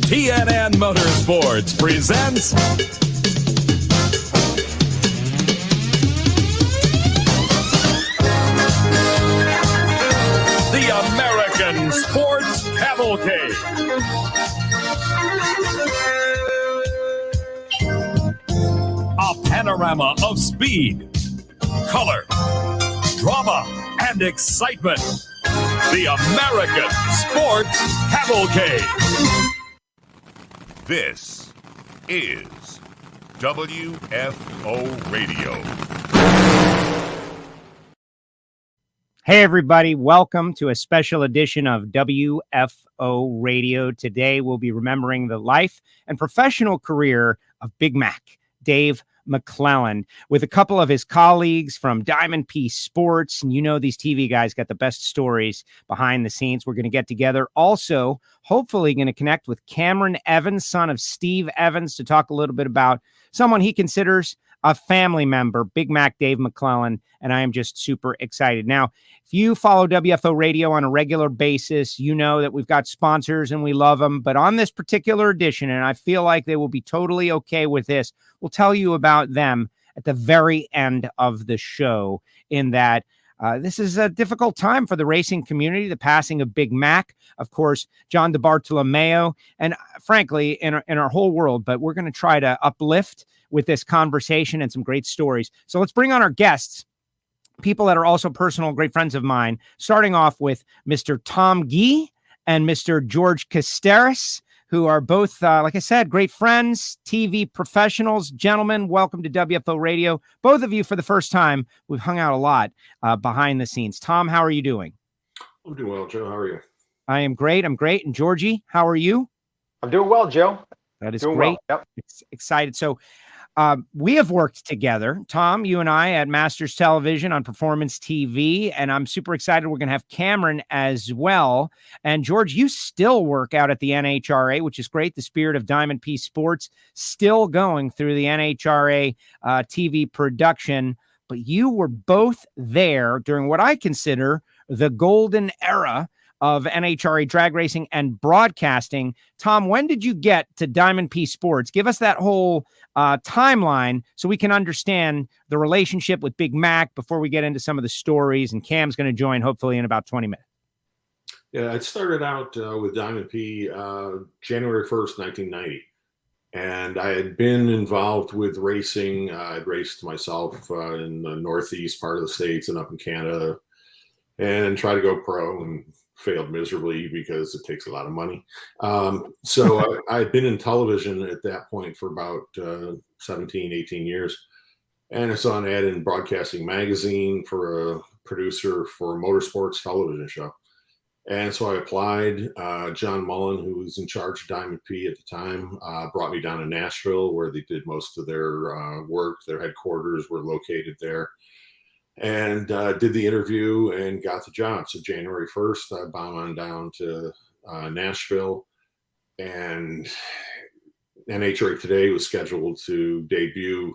TNN Motorsports presents the American Sports Cavalcade. A panorama of speed, color, drama, and excitement. The American Sports Cavalcade. This is WFO Radio. Hey, everybody. Welcome to a special edition of WFO Radio. Today, we'll be remembering the life and professional career of Big Mac, Dave McClelland, with a couple of his colleagues from Diamond P Sports. And you know, these TV guys got the best stories behind the scenes. We're going to get together. Also, hopefully going to connect with Cameron Evans, son of Steve Evans, to talk a little bit about someone he considers a family member, Big Mac Dave McClelland, and I am just super excited. Now, if you follow WFO Radio on a regular basis, you know that we've got sponsors and we love them, but on this particular edition, and I feel like they will be totally okay with this, we'll tell you about them at the very end of the show, in that this is a difficult time for the racing community, the passing of Big Mac, of course, John DeBartolomeo, and frankly, in our whole world. But we're going to try to uplift with this conversation and some great stories. So let's bring on our guests, people that are also personal great friends of mine, starting off with Mr. Tom Gee and Mr. George Casteris, who are both, like I said, great friends, TV professionals. Gentlemen, welcome to WFO Radio. Both of you, for the first time, we've hung out a lot behind the scenes. Tom, how are you doing? I'm doing well, Joe. How are you? I am great. I'm great. And Georgie, how are you? I'm doing well, Joe. That is doing great. Well. Yep. Excited. So we have worked together, Tom, you and I, at Masters Television on Performance TV, and I'm super excited. We're going to have Cameron as well. And George, you still work out at the NHRA, which is great. The spirit of Diamond P Sports still going through the NHRA TV production. But you were both there during what I consider the golden era of NHRA drag racing and broadcasting. Tom, when did you get to Diamond P Sports? Give us that whole timeline so we can understand the relationship with Big Mac before we get into some of the stories. And Cam's going to join hopefully in about 20 minutes. Yeah, I started out with Diamond P January 1st, 1990. And I had been involved with racing. I'd raced myself in the Northeast part of the States and up in Canada, and tried to go pro and failed miserably because it takes a lot of money. So I'd been in television at that point for about 17, 18 years. And I saw an ad in Broadcasting Magazine for a producer for a motorsports television show. And so I applied. John Mullen, who was in charge of Diamond P at the time, brought me down to Nashville, where they did most of their work. Their headquarters were located there. And did the interview and got the job. So January 1st, I bombed on down to Nashville, and NHRA Today was scheduled to debut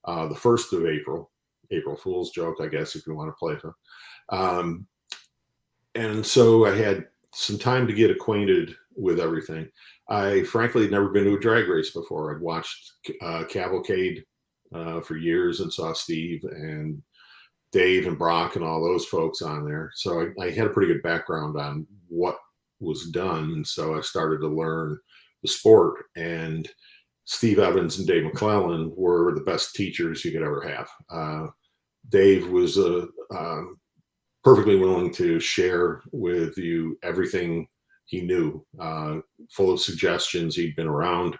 the 1st of April. April Fool's joke, I guess, if you want to play it. And so I had some time to get acquainted with everything. I frankly had never been to a drag race before. I'd watched Cavalcade for years and saw Steve and Dave and Brock and all those folks on there. So I had a pretty good background on what was done. And so I started to learn the sport. And Steve Evans and Dave McClelland were the best teachers you could ever have. Dave was perfectly willing to share with you everything he knew, full of suggestions. He'd been around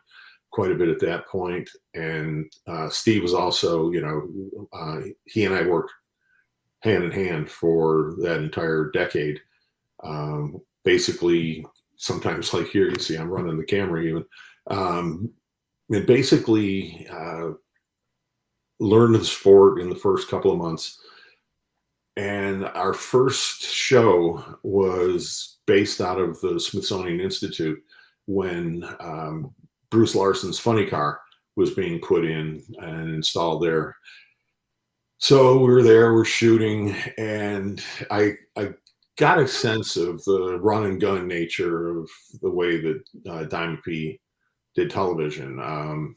quite a bit at that point. And Steve was also, he and I worked hand in hand for that entire decade. Basically, sometimes like here, you see I'm running the camera even. And basically learned the sport in the first couple of months. And our first show was based out of the Smithsonian Institute when Bruce Larson's funny car was being put in and installed there. So we were there, we're shooting, and I got a sense of the run and gun nature of the way that Diamond P did television.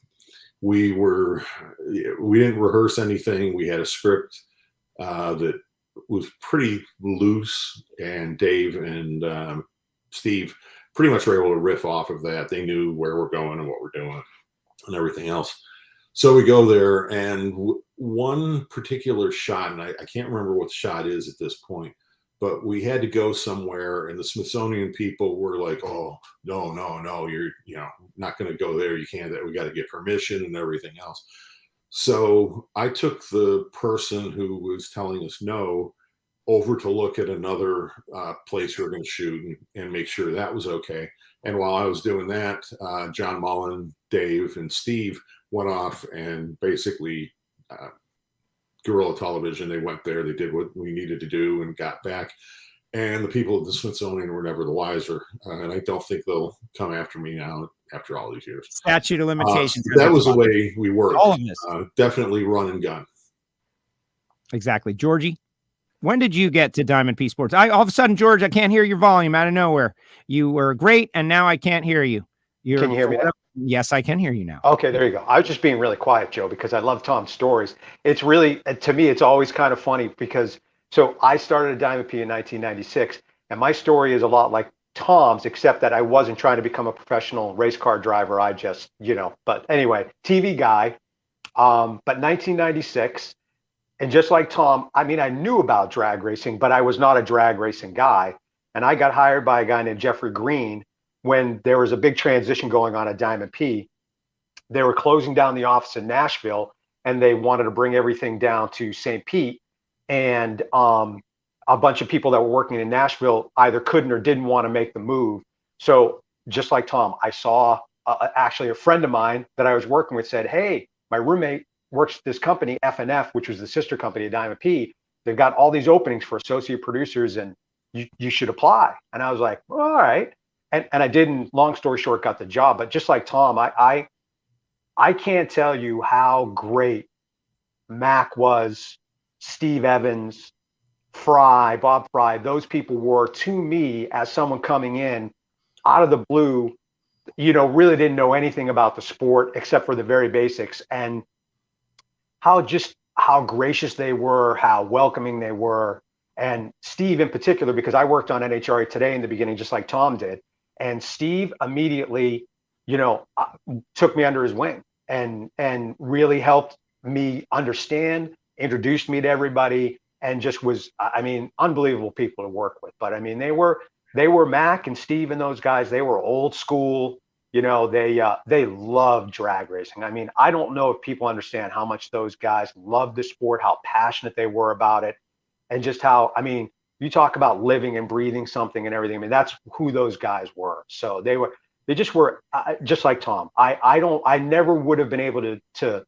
We didn't rehearse anything. We had a script that was pretty loose, and Dave and Steve pretty much were able to riff off of that. They knew where we're going and what we're doing and everything else. So we go there, and one particular shot, and I can't remember what the shot is at this point, but we had to go somewhere, and the Smithsonian people were like, "Oh, no, you're not going to go there. You can't. We got to get permission and everything else." So I took the person who was telling us no over to look at another place we were going to shoot and make sure that was okay. And while I was doing that, John Mullen, Dave, and Steve went off and basically guerrilla television. They went there, they did what we needed to do, and got back. And the people at the Smithsonian were never the wiser. And I don't think they'll come after me now after all these years. Statute of limitations. That was the way we worked. All of this. Definitely run and gun. Exactly. Georgie, when did you get to Diamond P Sports? All of a sudden, George, I can't hear your volume out of nowhere. You were great, and now I can't hear you. Can you hear me now? Yes, I can hear you now. Okay, there you go. I was just being really quiet, Joe, because I love Tom's stories. It's really, to me, it's always kind of funny because, so I started at Diamond P in 1996, and my story is a lot like Tom's, except that I wasn't trying to become a professional race car driver. I just, but anyway, TV guy. But 1996, and just like Tom, I mean, I knew about drag racing, but I was not a drag racing guy. And I got hired by a guy named Jeffrey Green when there was a big transition going on at Diamond P. They were closing down the office in Nashville, and they wanted to bring everything down to St. Pete. And a bunch of people that were working in Nashville either couldn't or didn't want to make the move. So just like Tom, I saw actually a friend of mine that I was working with said, "Hey, my roommate works at this company, F&F, which was the sister company of Diamond P. They've got all these openings for associate producers, and you should apply." And I was like, "All right." And I didn't, long story short, got the job. But just like Tom, I can't tell you how great Mac was, Steve Evans, Bob Fry, those people were to me as someone coming in out of the blue, really didn't know anything about the sport except for the very basics, and how gracious they were, how welcoming they were. And Steve in particular, because I worked on NHRA Today in the beginning, just like Tom did. And Steve immediately, took me under his wing and really helped me understand, introduced me to everybody, and just was, unbelievable people to work with. But they were Mac and Steve and those guys. They were old school. They love drag racing. I don't know if people understand how much those guys loved the sport, how passionate they were about it, and just how, you talk about living and breathing something and everything. That's who those guys were. So they just were just like Tom. I never would have been able to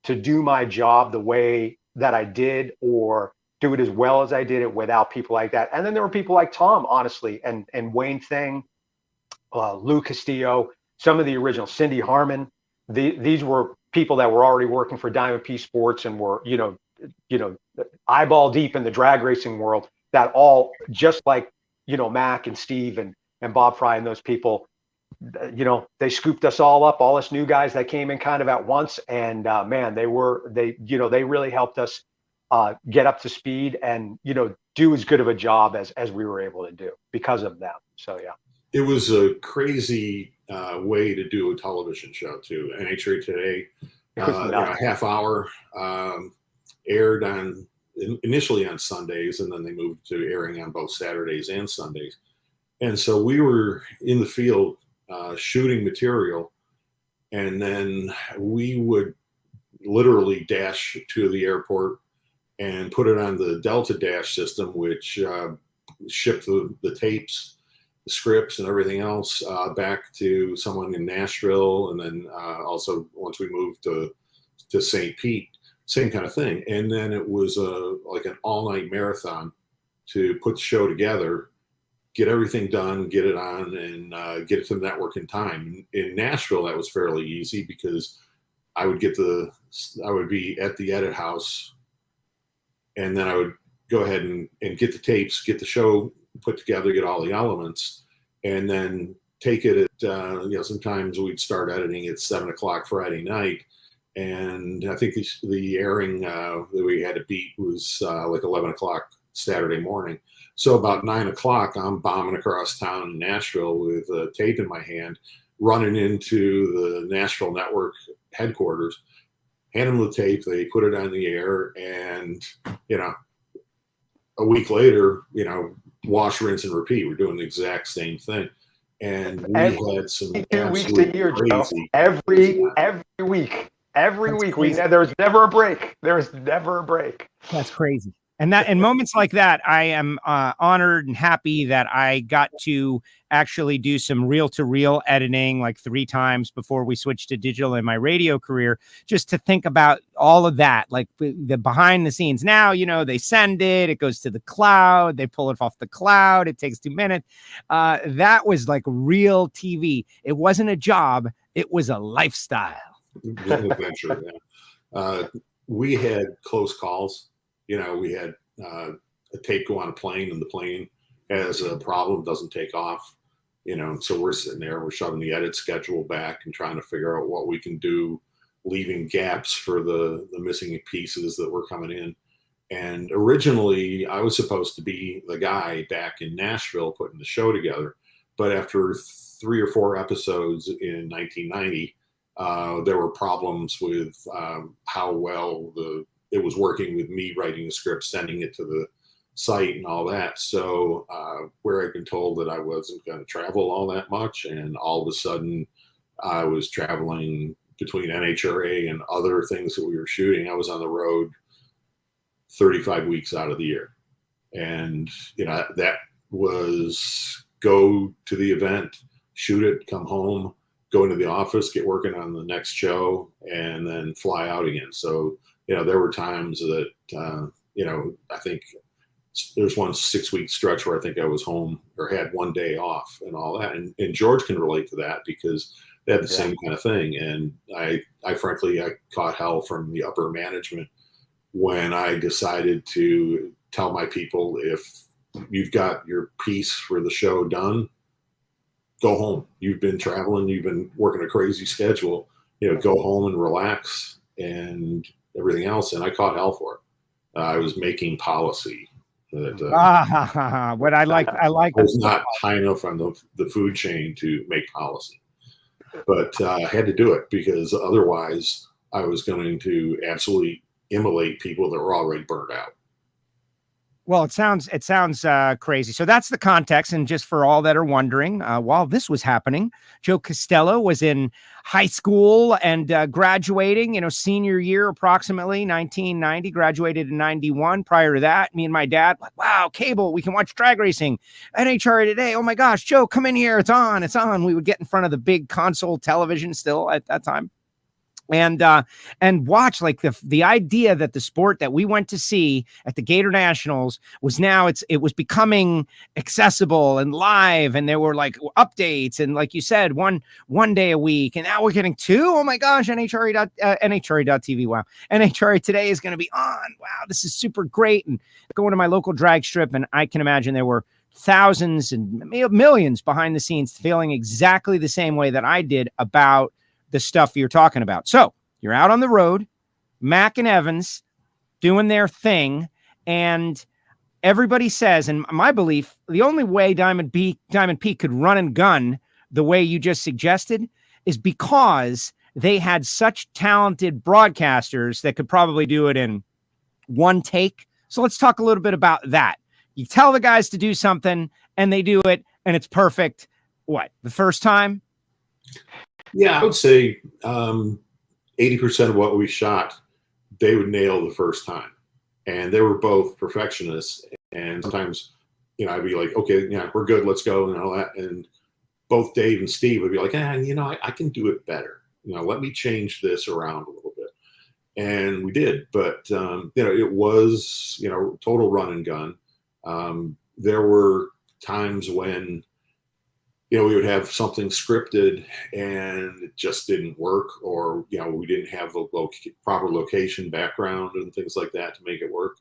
do my job the way that I did, or do it as well as I did it, without people like that. And then there were people like Tom, honestly, and Wayne Thing, Lou Castillo, some of the original, Cindy Harmon. These were people that were already working for Diamond P Sports and were, eyeball deep in the drag racing world, that all, just like, Mac and Steve and Bob Fry and those people, they scooped us all up, all us new guys that came in kind of at once. And man, they really helped us get up to speed and, do as good of a job as we were able to do because of them. So, yeah. It was a crazy way to do a television show too. NHRA Today, a half hour, aired initially on Sundays, and then they moved to airing on both Saturdays and Sundays. And so we were in the field shooting material, and then we would literally dash to the airport and put it on the Delta Dash system, which shipped the tapes, the scripts, and everything else back to someone in Nashville. And then also once we moved to St. Pete, same kind of thing. And then it was like an all-night marathon to put the show together, get everything done, get it on, and get it to the network in time. In Nashville, that was fairly easy because I would be at the edit house, and then I would go ahead and get the tapes, get the show put together, get all the elements, and then take it at, sometimes we'd start editing at 7:00 Friday night. And I think the airing that we had to beat was like 11:00 Saturday morning. So about 9:00, I'm bombing across town in Nashville with a tape in my hand, running into the Nashville Network headquarters, hand them the tape, they put it on the air, and, a week later, wash, rinse, and repeat. We're doing the exact same thing. And we had some 2 weeks a year, Joe. Every week. Every That's week. crazy. There was never a break. There was never a break. That's crazy. And in moments like that, I am honored and happy that I got to actually do some reel-to-reel editing like 3 times before we switched to digital in my radio career, just to think about all of that, like the behind the scenes. Now, they send it goes to the cloud, they pull it off the cloud, it takes 2 minutes. That was like real TV. It wasn't a job, it was a lifestyle. Adventure, yeah. We had close calls. We had a tape go on a plane, and the plane has a problem, doesn't take off. So we're sitting there, we're shoving the edit schedule back and trying to figure out what we can do, leaving gaps for the missing pieces that were coming in. And originally, I was supposed to be the guy back in Nashville putting the show together. But after 3 or 4 episodes in 1990, there were problems with how well it was working with me writing the script, sending it to the site and all that. So where I'd been told that I wasn't going to travel all that much, and all of a sudden I was traveling between NHRA and other things that we were shooting. I was on the road 35 weeks out of the year. And, that was go to the event, shoot it, come home, go into the office, get working on the next show, and then fly out again. So, there were times that, I think there's one 6-week stretch where I think I was home or had 1 day off and all that. And George can relate to that because they had the same kind of thing. And I frankly caught hell from the upper management when I decided to tell my people, if you've got your piece for the show done, go home. You've been traveling, you've been working a crazy schedule, go home and relax and everything else. And I caught hell for it. I was making policy. What I was not high enough on the food chain to make policy, but I had to do it because otherwise I was going to absolutely immolate people that were already burned out. Well, it sounds crazy. So that's the context. And just for all that are wondering, while this was happening, Joe Castello was in high school and graduating, senior year, approximately 1990, graduated in 91. Prior to that, me and my dad, like, wow, cable, we can watch drag racing. NHRA today. Oh my gosh, Joe, come in here. It's on. We would get in front of the big console television still at that time. And watch like the idea that the sport that we went to see at the Gator Nationals was now it was becoming accessible and live, and there were like updates and, like you said, one day a week, and now we're getting 2. Oh my gosh, NHRA.TV. Wow, NHRA today is going to be on. Wow, this is super great. And going to my local drag strip, and I can imagine there were thousands and millions behind the scenes feeling exactly the same way that I did about the stuff you're talking about. So you're out on the road, Mac and Evans doing their thing, and everybody says, and my belief, the only way Diamond Peak could run and gun the way you just suggested is because they had such talented broadcasters that could probably do it in one take. So let's talk a little bit about that. You tell the guys to do something and they do it and it's perfect. What, the first time? Yeah, I would say 80% of what we shot, they would nail the first time. And they were both perfectionists. And sometimes, I'd be like, okay, we're good, let's go, and all that. And both Dave and Steve would be like, I can do it better. Let me change this around a little bit. And we did. But, it was, total run and gun. There were times when we would have something scripted and it just didn't work, or, we didn't have the proper location background and things like that to make it work.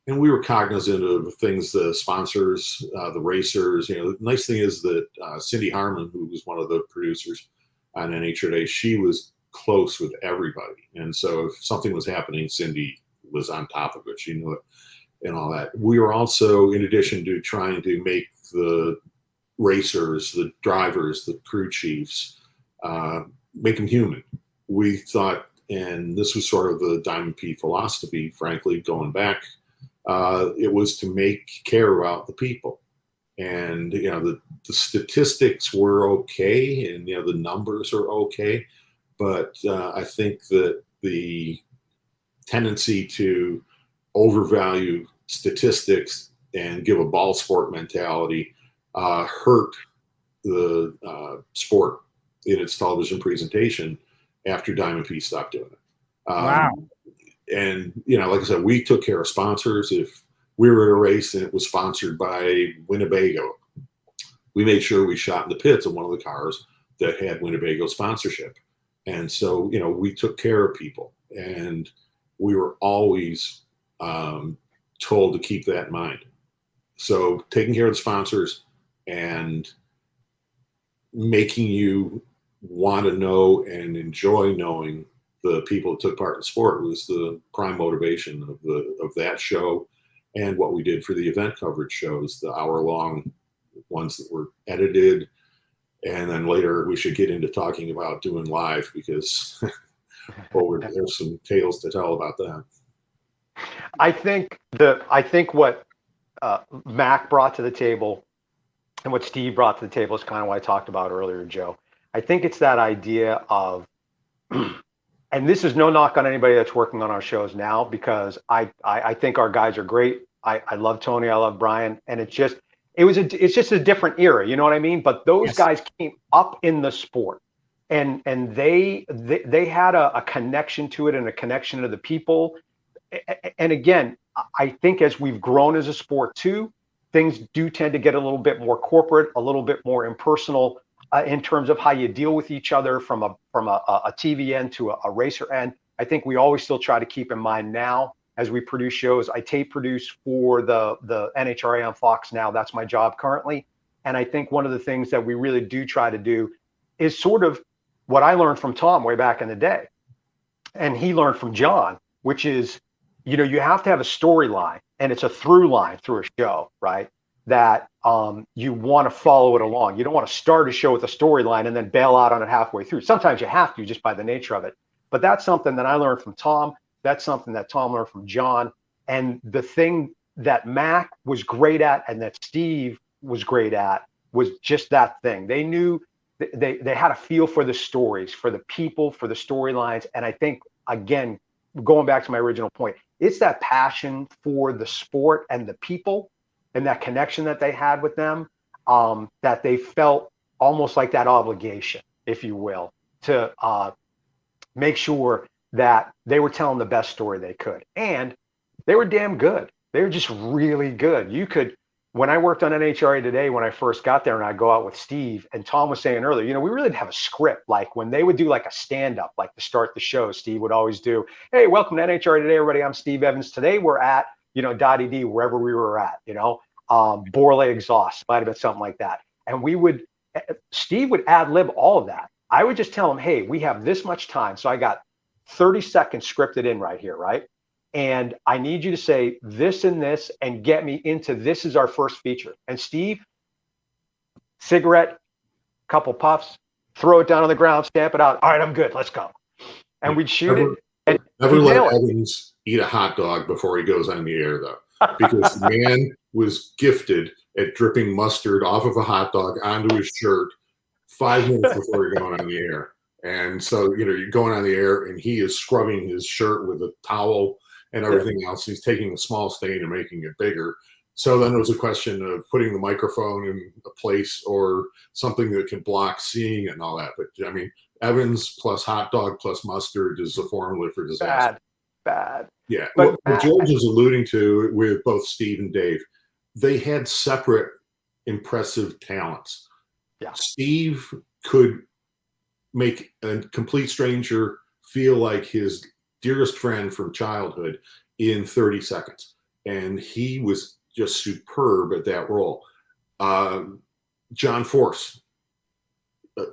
and we were cognizant of things, the sponsors, the racers. The nice thing is that Cindy Harmon, who was one of the producers on NHRA, she was close with everybody. And so if something was happening, Cindy was on top of it. She knew it and all that. We were also, in addition to trying to make the racers, the drivers, the crew chiefs, make them human. We thought, and this was sort of the Diamond P philosophy, frankly, going back, it was to care about the people. And, the statistics were okay, and, the numbers are okay. But I think that the tendency to overvalue statistics and give a ball sport mentality hurt the sport in its television presentation after Diamond P stopped doing it. Wow. And, like I said, we took care of sponsors. If we were at a race and it was sponsored by Winnebago, we made sure we shot in the pits of one of the cars that had Winnebago sponsorship. And so, we took care of people, and we were always told to keep that in mind. So taking care of the sponsors and making you want to know and enjoy knowing the people that took part in sport was the prime motivation of that show, and what we did for the event coverage shows, the hour-long ones that were edited. And then later we should get into talking about doing live, because there's some tales to tell about that. I think what Mac brought to the table and what Steve brought to the table is kind of what I talked about earlier, Joe. I think it's that idea of, and this is no knock on anybody that's working on our shows now, because I think our guys are great. I love Tony, I love Brian, and it's just a different era, you know what I mean? But those guys came up in the sport, and they had a connection to it, and a connection to the people. And again, I think as we've grown as a sport too, things do tend to get a little bit more corporate, a little bit more impersonal in terms of how you deal with each other from a TV end to a racer end. I think we always still try to keep in mind now as we produce shows. I tape produce for the NHRA on Fox now. That's my job currently. And I think one of the things that we really do try to do is sort of what I learned from Tom way back in the day, and he learned from John, which is, you have to have a storyline, and it's a through line through a show, right? That you want to follow it along. You don't want to start a show with a storyline and then bail out on it halfway through. Sometimes you have to, just by the nature of it. But that's something that I learned from Tom. That's something that Tom learned from John. And the thing that Mac was great at and that Steve was great at was just that thing. They knew they had a feel for the stories, for the people, for the storylines. And I think, again, going back to my original point, it's that passion for the sport and the people and that connection that they had with them, that they felt almost like that obligation, if you will, to make sure that they were telling the best story they could. And they were damn good. They were just really good. When I worked on NHRA Today, when I first got there, and I'd go out with Steve, and Tom was saying earlier, we really didn't have a script. Like when they would do like a stand-up, like to start the show, Steve would always do, "Hey, welcome to NHRA Today, everybody. I'm Steve Evans. Today we're at, Dottie-D, wherever we were at, Borley Exhaust," might have been something like that. And Steve would ad-lib all of that. I would just tell him, "Hey, we have this much time. So I got 30 seconds scripted in right here, right? And I need you to say this and this and get me into this is our first feature." And Steve, cigarette, couple puffs, throw it down on the ground, stamp it out. "All right, I'm good. Let's go." And we'd shoot it. And never let Evans eat a hot dog before he goes on the air, though, because the man was gifted at dripping mustard off of a hot dog onto his shirt 5 minutes before you're going on the air. And so, you're going on the air and he is scrubbing his shirt with a towel and everything else. He's taking a small stain and making it bigger. So then it was a question of putting the microphone in a place or something that can block seeing it and all that. But I mean, Evans plus hot dog plus mustard is the formula for disaster. Bad. Yeah. What George is alluding to with both Steve and Dave, they had separate impressive talents. Yeah. Steve could make a complete stranger feel like his dearest friend from childhood in 30 seconds. and he was just superb at that role. John Force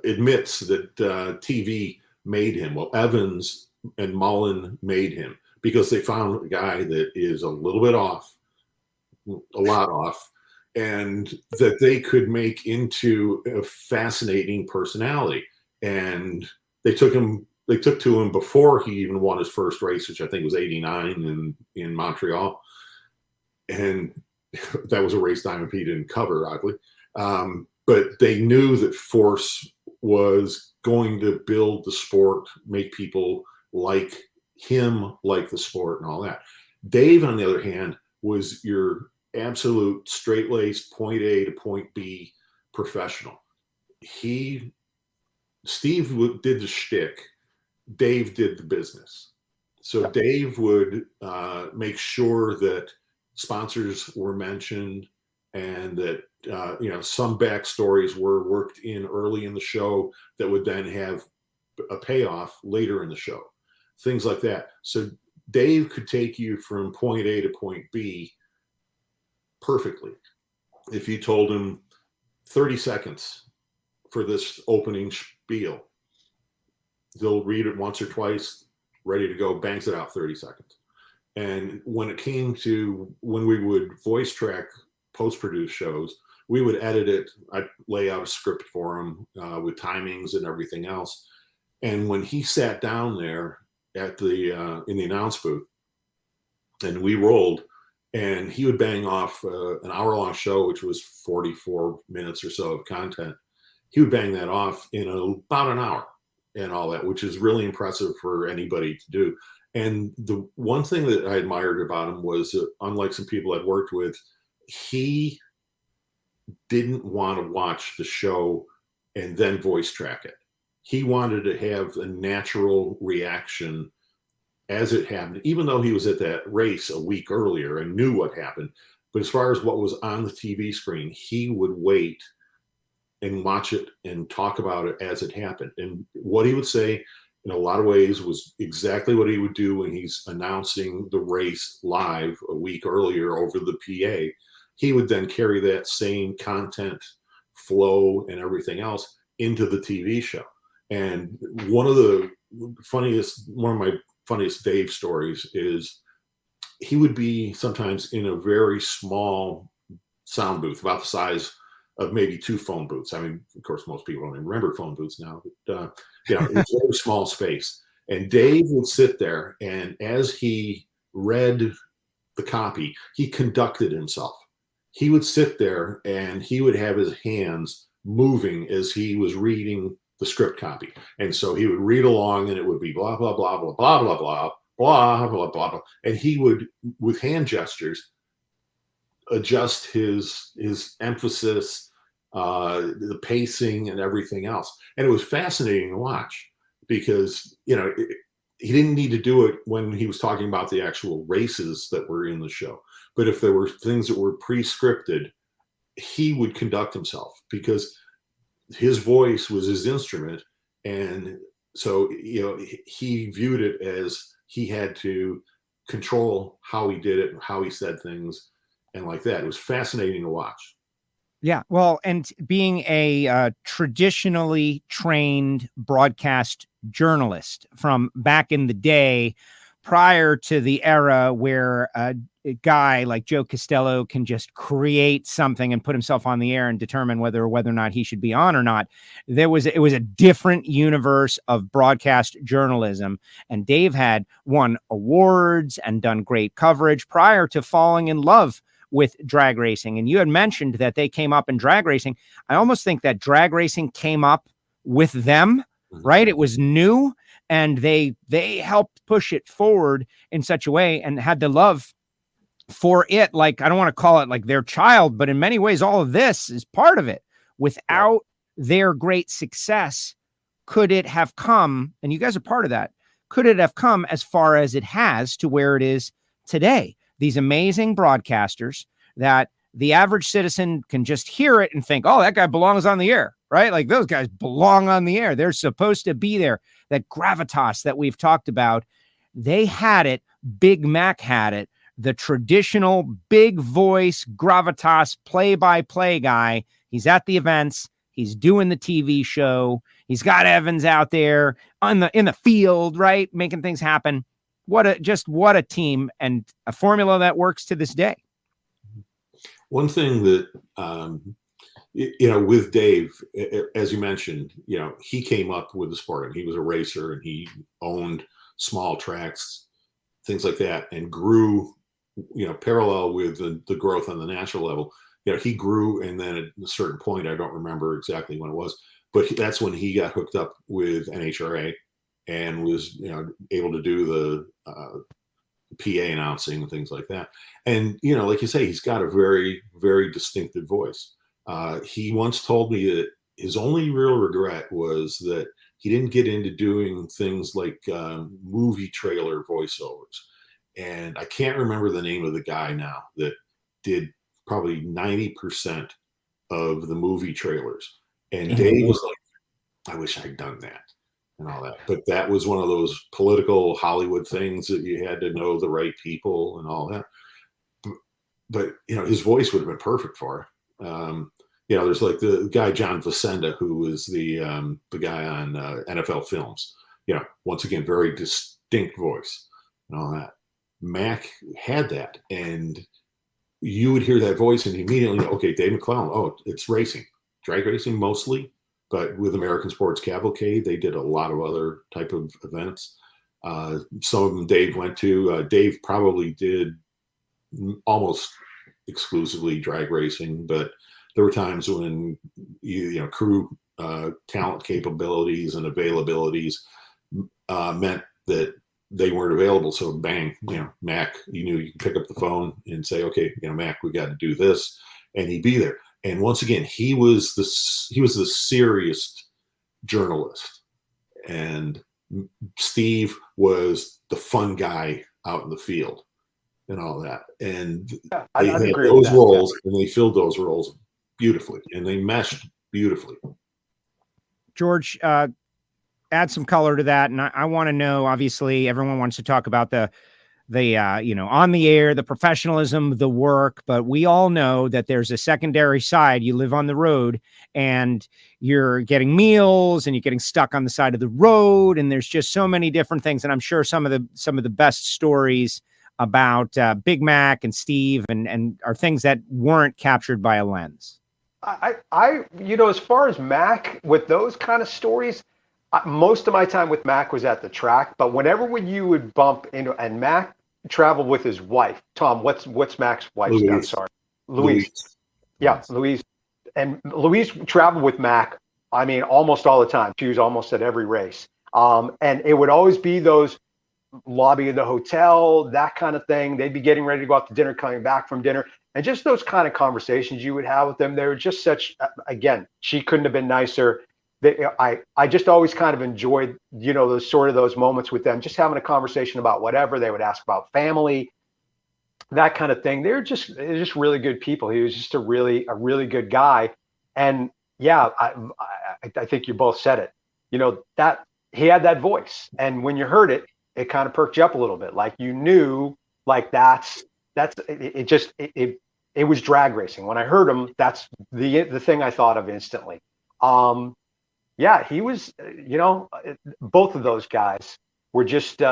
admits that TV made him. Well, Evans and Mullen made him because they found a guy that is a little bit off, a lot off, and that they could make into a fascinating personality. And they took to him before he even won his first race, which I think was '89 in Montreal. And that was a race Diamond P didn't cover, oddly. But they knew that Force was going to build the sport, make people like him, like the sport and all that. Dave, on the other hand, was your absolute straight-laced point A to point B professional. Steve did the shtick. Dave did the business. So Dave would make sure that sponsors were mentioned and that some backstories were worked in early in the show that would then have a payoff later in the show, things like that. So Dave could take you from point A to point B perfectly. If you told him 30 seconds for this opening spiel, they'll read it once or twice, ready to go, bangs it out 30 seconds. And when it came to when we would voice track post-produce shows, we would edit it. I'd lay out a script for him with timings and everything else. And when he sat down there at the in the announce booth and we rolled, and he would bang off an hour-long show, which was 44 minutes or so of content. He would bang that off in about an hour and all that, which is really impressive for anybody to do. And the one thing that I admired about him was, unlike some people I'd worked with, he didn't want to watch the show and then voice track it. He wanted to have a natural reaction as it happened, even though he was at that race a week earlier and knew what happened. But as far as what was on the TV screen, he would wait and watch it and talk about it as it happened. And what he would say in a lot of ways was exactly what he would do when he's announcing the race live a week earlier over the PA. He would then carry that same content flow and everything else into the TV show. And one of my funniest Dave stories is he would be sometimes in a very small sound booth, about the size of maybe 2 phone booths. I mean, of course, most people don't even remember phone booths now, but it's a very small space. And Dave would sit there, and as he read the copy, he conducted himself. He would sit there and he would have his hands moving as he was reading the script copy. And so he would read along and it would be blah, blah, blah, blah, blah, blah, blah, blah, blah, blah, blah. And he would, with hand gestures, adjust his emphasis, the pacing and everything else. And it was fascinating to watch because, he didn't need to do it when he was talking about the actual races that were in the show. But if there were things that were pre-scripted, he would conduct himself because his voice was his instrument. And so, he viewed it as he had to control how he did it and how he said things and like that. It was fascinating to watch. Yeah, well, and being a traditionally trained broadcast journalist from back in the day, prior to the era where a guy like Joe Castello can just create something and put himself on the air and determine whether or not he should be on or not, it was a different universe of broadcast journalism. And Dave had won awards and done great coverage prior to falling in love with drag racing. And you had mentioned that they came up in drag racing. I almost think that drag racing came up with them, right? It was new and they helped push it forward in such a way and had the love for it. Like, I don't want to call it like their child, but in many ways, all of this is part of it. Without their great success, could it have come, and you guys are part of that, could it have come as far as it has to where it is today? These amazing broadcasters that the average citizen can just hear it and think, oh, that guy belongs on the air, right? Like those guys belong on the air. They're supposed to be there. That gravitas that we've talked about, they had it. Big Mac had it. the traditional big voice, gravitas, play-by-play guy. He's at the events. He's doing the TV show. He's got Evans out there in the field, right, making things happen. What a team, and a formula that works to this day. One thing that with Dave, as you mentioned, he came up with the sport, and he was a racer, and he owned small tracks, things like that, and grew, parallel with the growth on the national level. He grew, and then at a certain point, I don't remember exactly when it was, but that's when he got hooked up with NHRA and was, able to do the PA announcing and things like that. And, like you say, he's got a very, very distinctive voice. He once told me that his only real regret was that he didn't get into doing things like movie trailer voiceovers. And I can't remember the name of the guy now that did probably 90% of the movie trailers. And Dave was like, I wish I'd done that and all that. But that was one of those political Hollywood things that you had to know the right people and all that. But his voice would have been perfect for it. There's like the guy, John Facenda, who was the guy on NFL Films. Once again, very distinct voice and all that. Mac had that, and you would hear that voice and immediately know, okay, Dave McClelland, oh, it's racing, drag racing mostly, but with American Sports Cavalcade, they did a lot of other type of events. Some of them Dave went to. Dave probably did almost exclusively drag racing, but there were times when crew talent capabilities and availabilities meant that they weren't available. So bang, Mac, you knew you could pick up the phone and say, okay, Mac, we got to do this, and he'd be there. And once again, he was the serious journalist, and Steve was the fun guy out in the field and all that. And they had those roles, and they filled those roles beautifully, and they meshed beautifully. George, add some color to that. And I want to know, obviously everyone wants to talk about the on the air, the professionalism, the work, but we all know that there's a secondary side. You live on the road and you're getting meals and you're getting stuck on the side of the road. And there's just so many different things. And I'm sure some of the best stories about Big Mac and Steve and are things that weren't captured by a lens. As far as Mac, with those kind of stories, most of my time with Mac was at the track, but whenever you would bump into, and Mac traveled with his wife, Tom, what's Mac's wife's name? Sorry. Louise. Yeah, Louise. And Louise traveled with Mac, almost all the time. She was almost at every race. And it would always be those lobby of the hotel, that kind of thing. They'd be getting ready to go out to dinner, coming back from dinner. And just those kind of conversations you would have with them. They were just such, again, she couldn't have been nicer. I just always kind of enjoyed, those moments with them, just having a conversation about whatever. They would ask about family, that kind of thing. They're just really good people. He was just a really good guy. And yeah, I think you both said it, that he had that voice. And when you heard it, it kind of perked you up a little bit. Like you knew, like it was drag racing. When I heard him, that's the thing I thought of instantly. Yeah, he was, both of those guys were just,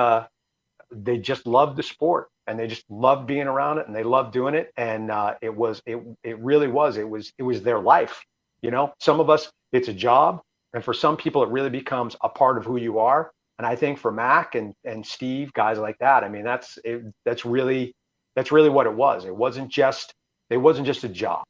they just loved the sport and they just loved being around it and they loved doing it. And it really was their life. Some of us, it's a job. And for some people, it really becomes a part of who you are. And I think for Mac and Steve, guys like that, that's really what it was. It wasn't just a job,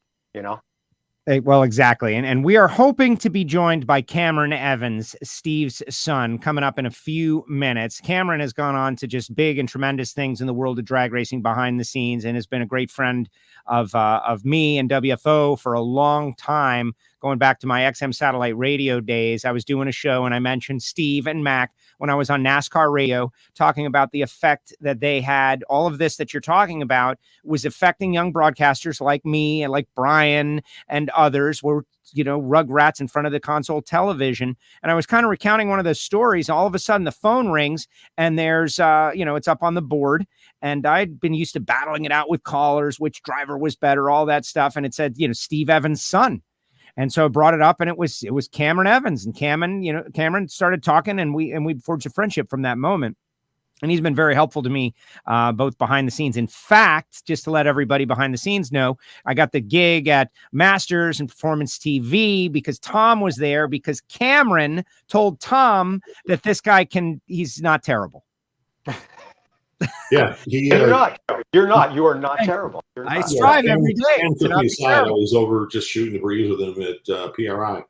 Well, exactly. And we are hoping to be joined by Cameron Evans, Steve's son, coming up in a few minutes. Cameron has gone on to just big and tremendous things in the world of drag racing behind the scenes and has been a great friend of me and WFO for a long time, going back to my XM satellite radio days. I was doing a show and I mentioned Steve and Mac when I was on NASCAR radio, talking about the effect that they had. All of this that you're talking about was affecting young broadcasters like me and like Brian and others, were, rugrats in front of the console television. And I was kind of recounting one of those stories. All of a sudden the phone rings and there's, it's up on the board And I'd been used to battling it out with callers, which driver was better, all that stuff. And it said, Steve Evans' son. And so I brought it up, and it was Cameron Evans, and Cameron started talking, and we forged a friendship from that moment. And he's been very helpful to me, both behind the scenes. In fact, just to let everybody behind the scenes know, I got the gig at Masters and Performance TV because Tom was there, because Cameron told Tom that this guy he's not terrible. Yeah. You're not terrible. You're I not. strive every day. And took me aside. I was over just shooting the breeze with him at PRI.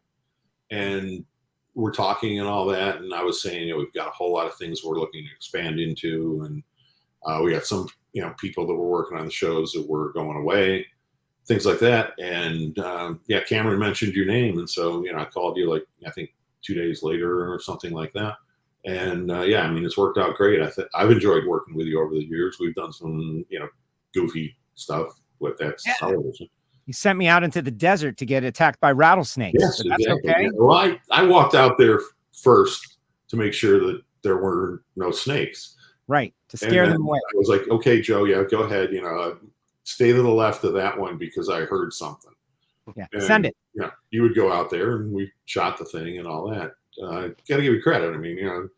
And we're talking and all that, and I was saying, we've got a whole lot of things we're looking to expand into, and we got some, people that were working on the shows that were going away, things like that. And Cameron mentioned your name, and so I called you I think 2 days later or something like that. And it's worked out great. I've enjoyed working with you over the years. We've done some goofy stuff with that television. He sent me out into the desert to get attacked by rattlesnakes. Yes, so that's exactly. okay. Yeah. Well, I walked out there first to make sure that there were no snakes. Right, to scare them away. I was like, okay, Joe, go ahead. Stay to the left of that one because I heard something. Yeah, and, send it. You would go out there and we shot the thing and all that. Got to give you credit. I mean,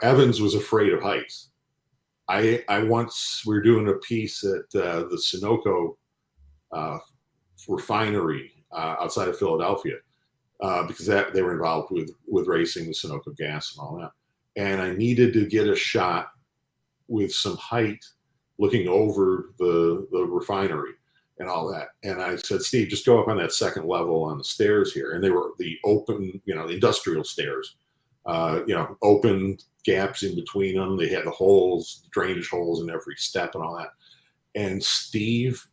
Evans was afraid of heights. I once, we were doing a piece at the Sunoco refinery outside of Philadelphia because they were involved with racing the Sunoco gas and all that. And I needed to get a shot with some height looking over the refinery and all that. And I said, Steve, just go up on that second level on the stairs here. And they were the open, the industrial stairs, open gaps in between them. They had the holes, drainage holes in every step and all that. And Steve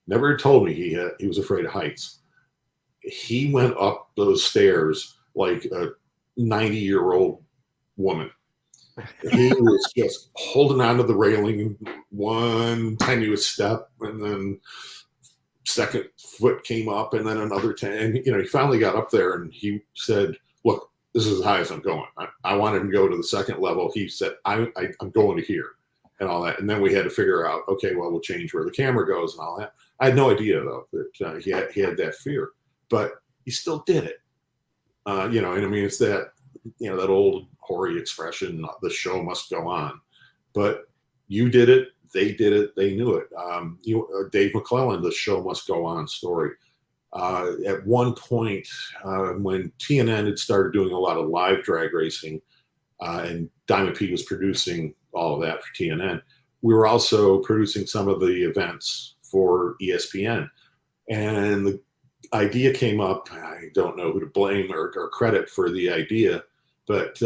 never told me he was afraid of heights. He went up those stairs like a 90-year-old woman. He was just holding onto the railing one tenuous step, and then second foot came up, and then another 10. And he finally got up there, and he said, "Look, this is as high as I'm going. I wanted him to go to the second level." He said, "I'm going to here," and all that. And then we had to figure out, okay, well, we'll change where the camera goes and all that. I had no idea though that he had that fear, but he still did it. And I mean, it's that that old hoary expression, the show must go on. But you did it, they did it, they knew it. Dave McClelland, the show must go on story. At one point, when TNN had started doing a lot of live drag racing, and Diamond P was producing all of that for TNN, we were also producing some of the events for ESPN. And the idea came up. I don't know who to blame or credit for the idea, but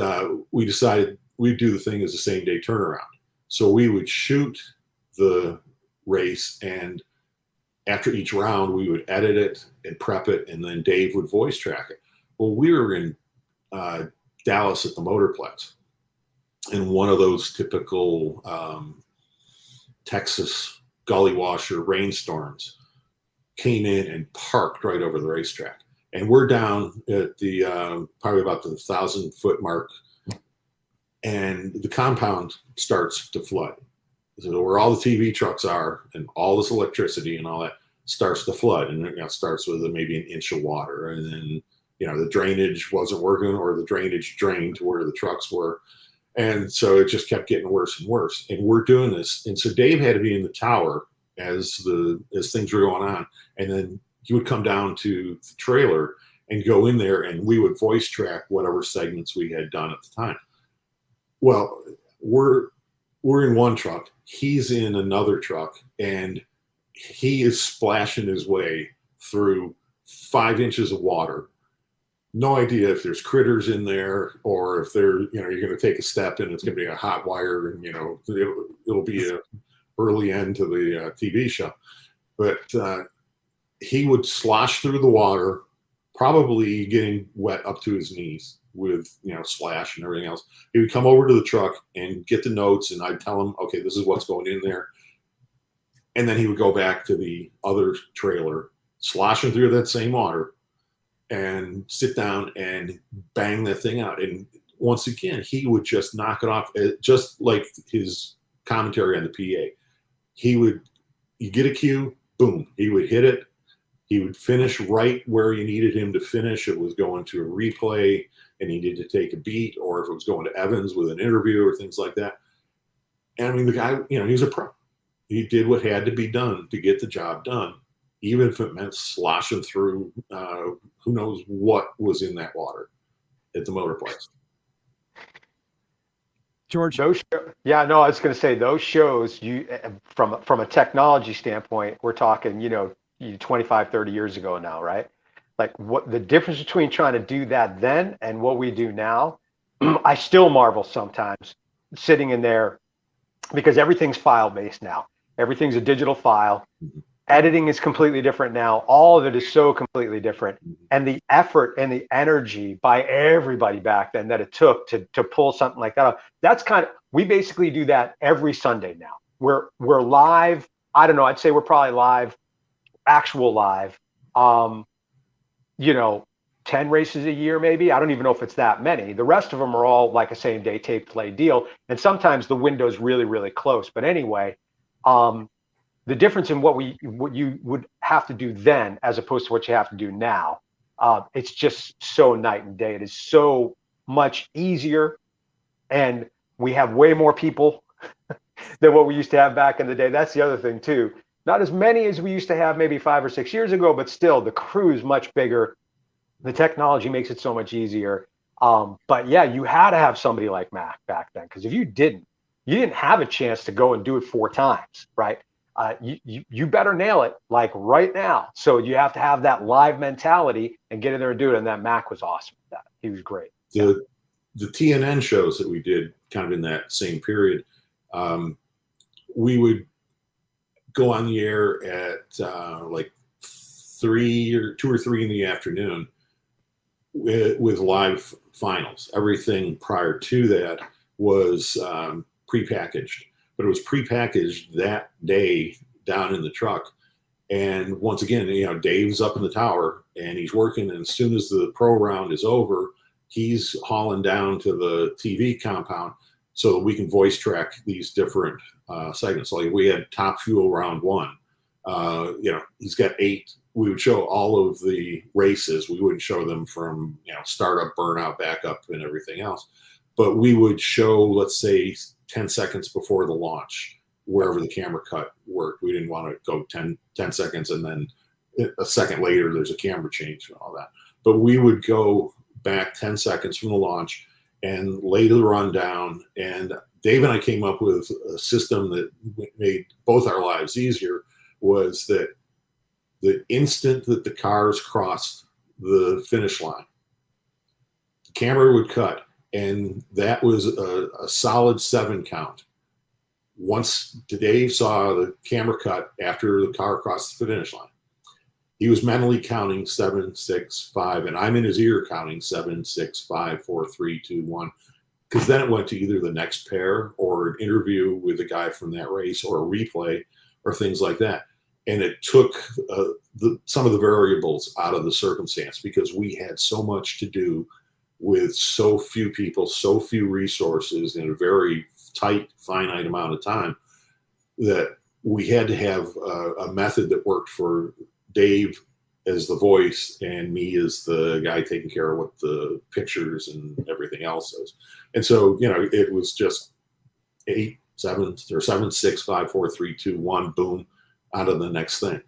we decided we'd do the thing as a same day turnaround. So we would shoot the race, and after each round, we would edit it and prep it, and then Dave would voice track it. Well, we were in Dallas at the Motorplex, and one of those typical Texas gully washer rainstorms came in and parked right over the racetrack. And we're down at the probably about the 1,000-foot mark, and the compound starts to flood. So where all the TV trucks are and all this electricity and all that starts to flood, and it starts with maybe an inch of water, and then the drainage wasn't working, or the drainage drained to where the trucks were. And so it just kept getting worse and worse. And we're doing this. And so Dave had to be in the tower as things were going on. And then he would come down to the trailer and go in there, and we would voice track whatever segments we had done at the time. Well, we're in one truck. He's in another truck, and he is splashing his way through 5 inches of water. No idea if there's critters in there, or if you're going to take a step and it's going to be a hot wire, and it'll be an early end to the TV show. But he would slosh through the water, probably getting wet up to his knees with splash and everything else. He would come over to the truck and get the notes, and I'd tell him, okay, this is what's going in there. And then he would go back to the other trailer, sloshing through that same water, and sit down and bang that thing out. And once again, he would just knock it off, just like his commentary on the PA. You get a cue, boom, he would hit it. He would finish right where you needed him to finish. It was going to a replay and he needed to take a beat, or if it was going to Evans with an interview or things like that. And I mean, the guy, he was a pro. He did what had to be done to get the job done, even if it meant sloshing through who knows what was in that water at the motor place. George? I was going to say those shows, from a technology standpoint, we're talking, 25, 30 years ago now, right? Like what the difference between trying to do that then and what we do now, I still marvel sometimes sitting in there because everything's file based now. Everything's a digital file. Editing is completely different now. All of it is so completely different. And the effort and the energy by everybody back then that it took to pull something like that up, we basically do that every Sunday now. We're live. I don't know. I'd say we're probably live, actual live, 10 races a year, maybe. I don't even know if it's that many. The rest of them are all like a same day tape play deal. And sometimes the window's really, really close. But anyway, the difference in what you would have to do then, as opposed to what you have to do now, it's just so night and day. It is so much easier. And we have way more people than what we used to have back in the day. That's the other thing too. Not as many as we used to have maybe 5 or 6 years ago, but still the crew is much bigger. The technology makes it so much easier. But yeah, you had to have somebody like Mac back then, because if you didn't have a chance to go and do it 4 times, right? You better nail it like right now. So you have to have that live mentality and get in there and do it. And that Mac was awesome at that. He was great. The TNN shows that we did kind of in that same period, we would go on the air at like 2 or 3 in the afternoon with live finals. Everything prior to that was prepackaged, but it was prepackaged that day down in the truck. And once again, Dave's up in the tower and he's working. And as soon as the pro round is over, he's hauling down to the TV compound so that we can voice track these different segments. Like we had Top Fuel round 1. He's got 8. We would show all of the races. We wouldn't show them from, startup, burnout, backup, and everything else. But we would show, let's say, 10 seconds before the launch, wherever the camera cut worked. We didn't want to go 10 seconds and then a second later there's a camera change and all that. But we would go back 10 seconds from the launch and lay the rundown. And Dave and I came up with a system that made both our lives easier. Was that the instant that the cars crossed the finish line, the camera would cut, and that was a solid 7 count. Once Dave saw the camera cut after the car crossed the finish line, he was mentally counting 7, 6, 5, and I'm in his ear counting 7, 6, 5, 4, 3, 2, 1. Because then it went to either the next pair or an interview with a guy from that race or a replay or things like that. And it took some of the variables out of the circumstance because we had so much to do with so few people, so few resources in a very tight, finite amount of time that we had to have a method that worked for Dave as the voice and me as the guy taking care of what the pictures and everything else is. And so, it was just 8, 7, 6, 5, 4, 3, 2, 1, boom, on to the next thing.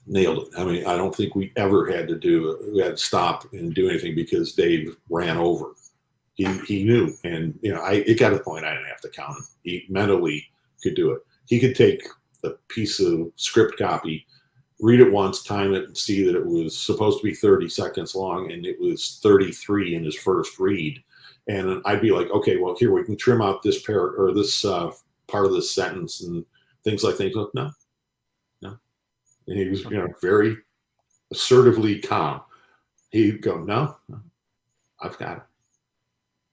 Nailed it. I mean, I don't think we ever had we had to stop and do anything because Dave ran over. He knew. And, it got to the point I didn't have to count him. He mentally could do it. He could take a piece of script copy, read it once, time it, and see that it was supposed to be 30 seconds long, and it was 33 in his first read. And I'd be like, okay, well, here, we can trim out this or this part of this sentence and things like that. Look, no. And he was, very assertively calm. He'd go, no, I've got it.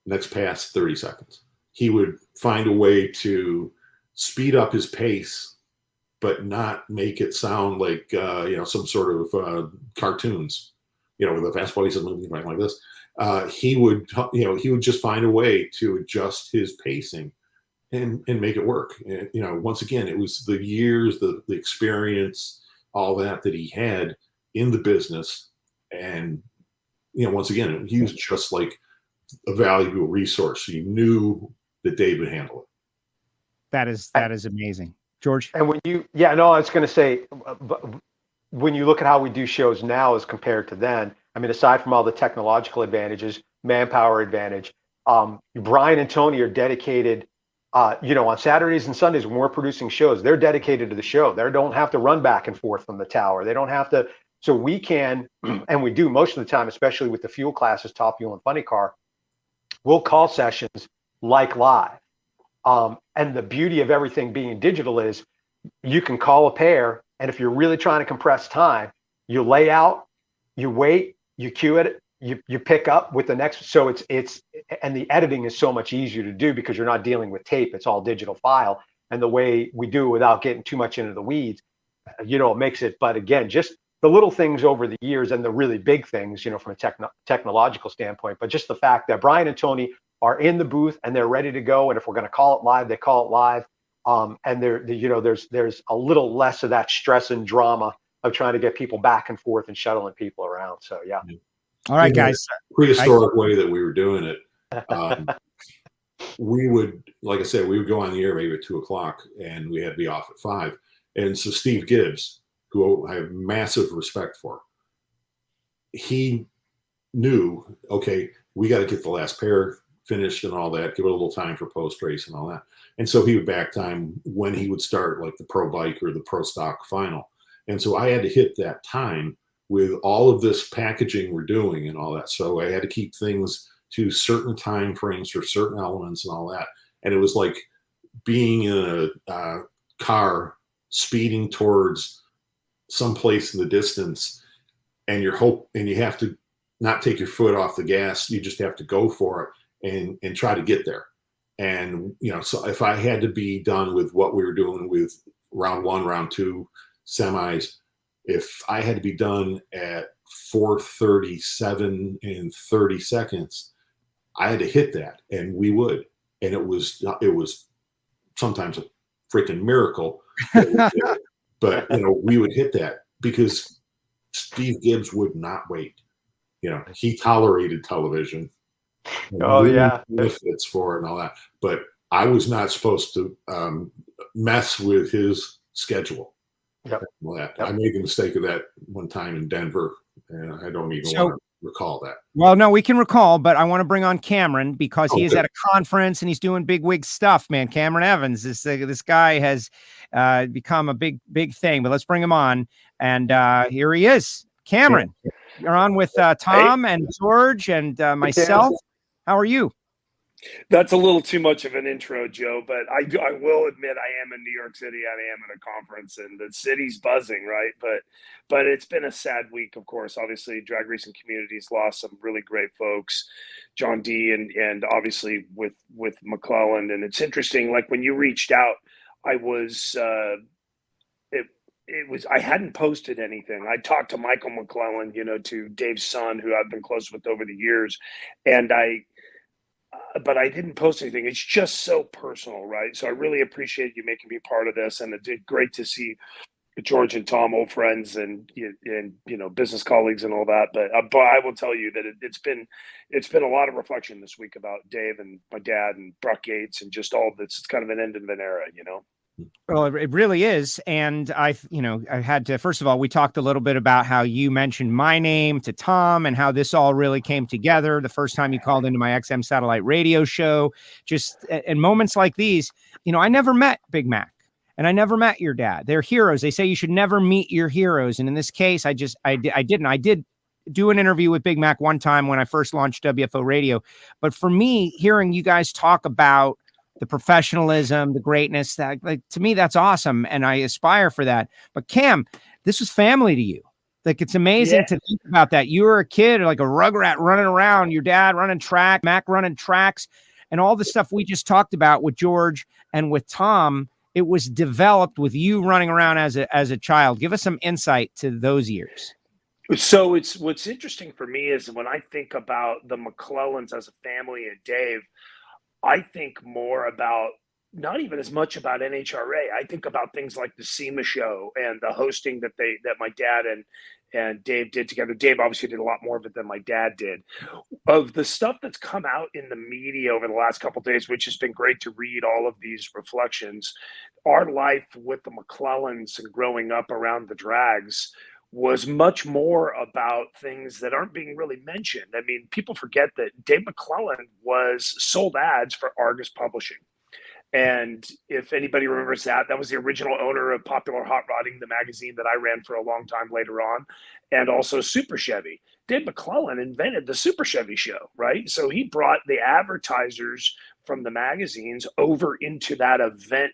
Next pass, 30 seconds. He would find a way to speed up his pace, but not make it sound like, some sort of cartoons, with the fast voices moving like this. He would just find a way to adjust his pacing and make it work. And, once again, it was the years, the experience, all that he had in the business. And, once again, he was just like a valuable resource. He knew that Dave would handle it. That is amazing. George? And I was going to say, when you look at how we do shows now as compared to then, I mean, aside from all the technological advantages, manpower advantage, Brian and Tony are dedicated, on Saturdays and Sundays when we're producing shows, they're dedicated to the show. They don't have to run back and forth from the tower. They don't have to. So we can, and we do most of the time, especially with the fuel classes, Top Fuel and Funny Car, we'll call sessions like live. And the beauty of everything being digital is you can call a pair, and if you're really trying to compress time, you lay out, you wait, you cue it, you pick up with the next. So it's and the editing is so much easier to do because you're not dealing with tape. It's all digital file. And the way we do it without getting too much into the weeds, it makes it. But again, just the little things over the years and the really big things, from a technological standpoint, but just the fact that Brian and Tony are in the booth and they're ready to go. And if we're going to call it live, they call it live. And there's a little less of that stress and drama of trying to get people back and forth and shuttling people around. So, yeah. All right, guys. Prehistoric way that we were doing it. We would, like I said, we would go on the air maybe at 2:00 and we had to be off at 5. And so Steve Gibbs, who I have massive respect for, he knew, okay, we got to get the last pair finished and all that, give it a little time for post race and all that. And so he would back time when he would start like the pro bike or the pro stock final. And so I had to hit that time with all of this packaging we're doing and all that. So I had to keep things to certain time frames for certain elements and all that. And it was like being in a car speeding towards someplace in the distance, and you have to not take your foot off the gas. You just have to go for it and try to get there. And, so if I had to be done with what we were doing with round 1, round 2 semis, if I had to be done at 4:37 and 30 seconds, I had to hit that, and we would. And it was sometimes a freaking miracle. But, we would hit that because Steve Gibbs would not wait. He tolerated television. Oh, yeah. Benefits for it and all that. But I was not supposed to mess with his schedule. Yep. I made the mistake of that one time in Denver, and I don't even want to recall that. Well, no, we can recall, but I want to bring on Cameron because he is at a conference and he's doing big wig stuff, man. Cameron Evans, this guy has become a big thing, but let's bring him on. And here he is. Cameron, you're on with Tom and George and myself. How are you? That's a little too much of an intro, Joe, but I will admit I am in New York City. I am at a conference and the city's buzzing, right? But it's been a sad week, of course. Obviously, drag racing community's lost some really great folks, John D. and obviously with McClelland. And it's interesting, like when you reached out, I was I hadn't posted anything. I talked to Michael McClelland, to Dave's son, who I've been close with over the years, and but I didn't post anything. It's just so personal, right? So I really appreciate you making me part of this, and it's great to see George and Tom, old friends and business colleagues and all that. But I will tell you that it's been a lot of reflection this week about Dave and my dad and Brock Yates and just all this. It's kind of an end of an era, Well, it really is. And I had to, first of all, we talked a little bit about how you mentioned my name to Tom and how this all really came together the first time you called into my XM satellite radio show. Just in moments like these, I never met Big Mac and I never met your dad. They're heroes. They say you should never meet your heroes. And in this case, I didn't. I did do an interview with Big Mac one time when I first launched WFO Radio. But for me, hearing you guys talk about the professionalism, the greatness, that to me, that's awesome. And I aspire for that. But Cam, this was family to you. Like, it's amazing to think about that. You were a kid, like a rugrat running around, your dad running track, Mac running tracks, and all the stuff we just talked about with George and with Tom. It was developed with you running around as a child. Give us some insight to those years. So what's interesting for me is when I think about the McClellands as a family and Dave, I think more about not even as much about NHRA. I think about things like the SEMA show and the hosting that my dad and Dave did together. Dave obviously did a lot more of it than my dad did. Of the stuff that's come out in the media over the last couple of days, which has been great to read all of these reflections, our life with the McClellands and growing up around the drags was much more about things that aren't being really mentioned. I mean, people forget that Dave McClelland sold ads for Argus Publishing. And if anybody remembers that was the original owner of Popular Hot Rodding, the magazine that I ran for a long time later on, and also Super Chevy. Dave McClelland invented the Super Chevy show, right? So he brought the advertisers from the magazines over into that event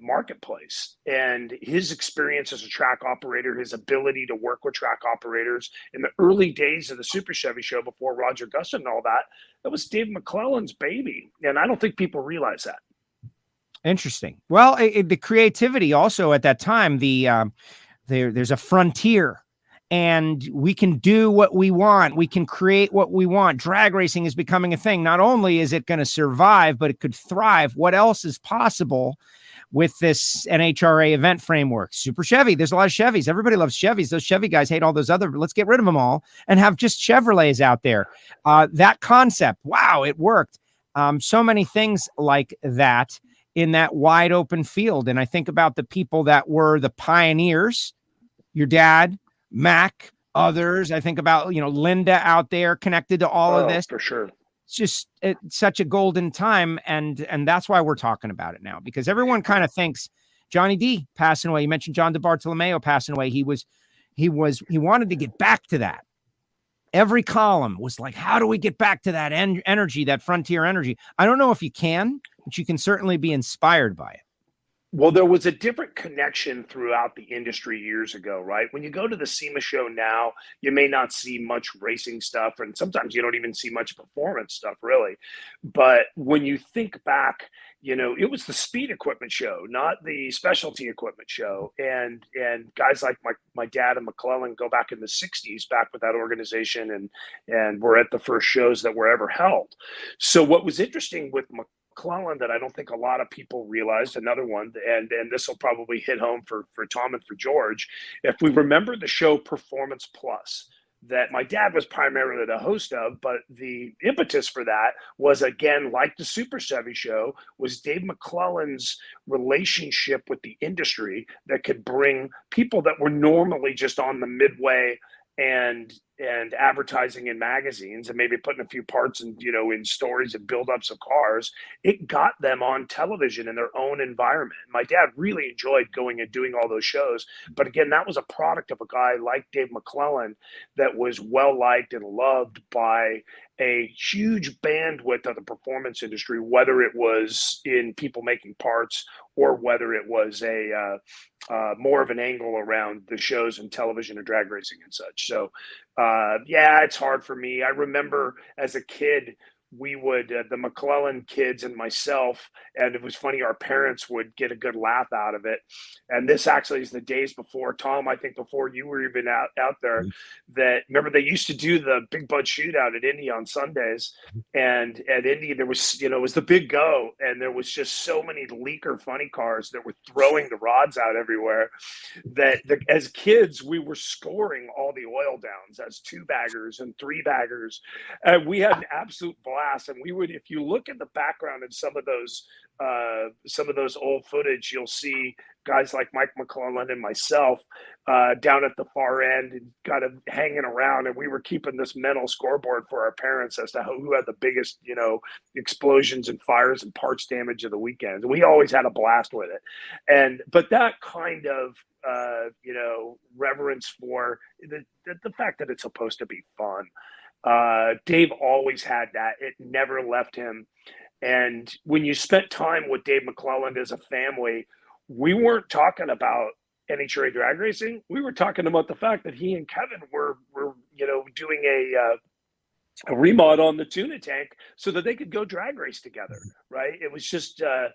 marketplace, and his experience as a track operator, his ability to work with track operators in the early days of the Super Chevy show before Roger Gustin and all that was Dave McClelland's baby. And I don't think people realize that. Interesting. Well, the creativity also at that time, there's a frontier, and we can do what we want. We can create what we want. Drag racing is becoming a thing. Not only is it going to survive, but it could thrive. What else is possible with this NHRA event framework? Super Chevy. There's a lot of Chevys. Everybody loves Chevys. Those Chevy guys hate all those other. Let's get rid of them all and have just Chevrolets out there. That concept. Wow, it worked. So many things like that in that wide open field. And I think about the people that were the pioneers, your dad, Mac, others. I think about, Linda out there connected to all of this. For sure. It's such a golden time. And that's why we're talking about it now, because everyone kind of thinks Johnny D passing away. You mentioned John DeBartolomeo passing away. He wanted to get back to that. Every column was like, how do we get back to that energy, that frontier energy? I don't know if you can, but you can certainly be inspired by it. Well, there was a different connection throughout the industry years ago, right? When you go to the SEMA show now, you may not see much racing stuff, and sometimes you don't even see much performance stuff, really. But when you think back, it was the speed equipment show, not the specialty equipment show. And guys like my dad and McClelland go back in the 60s, back with that organization, and were at the first shows that were ever held. So what was interesting with McClelland that I don't think a lot of people realized, another one, and this will probably hit home for Tom and for George, if we remember the show Performance Plus that my dad was primarily the host of, but the impetus for that was, again, like the Super Chevy show, was Dave McClelland's relationship with the industry that could bring people that were normally just on the midway and advertising in magazines and maybe putting a few parts in, in stories and buildups of cars. It got them on television in their own environment. My dad really enjoyed going and doing all those shows. But again, that was a product of a guy like Dave McClelland that was well-liked and loved by a huge bandwidth of the performance industry, whether it was in people making parts or whether it was a more of an angle around the shows and television and drag racing and such. So, it's hard for me. I remember as a kid, we would, the McClelland kids and myself, and it was funny, our parents would get a good laugh out of it. And this actually is the days before, Tom, I think before you were even out there, that, remember they used to do the Big Bud Shootout at Indy on Sundays. And at Indy, there was, it was the big go. And there was just so many leaker funny cars that were throwing the rods out everywhere that as kids, we were scoring all the oil downs as 2-baggers and 3-baggers. And we had an absolute blast. And we would, if you look at the background in some of those old footage, you'll see guys like Mike McClelland and myself down at the far end and kind of hanging around. And we were keeping this mental scoreboard for our parents as to who had the biggest, explosions and fires and parts damage of the weekend. We always had a blast with it. But that kind of, reverence for the fact that it's supposed to be fun. Dave always had that. It never left him. And when you spent time with Dave McClelland as a family, we weren't talking about NHRA drag racing. We were talking about the fact that he and Kevin were doing a remod on the tuna tank so that they could go drag race together. Right. It was just the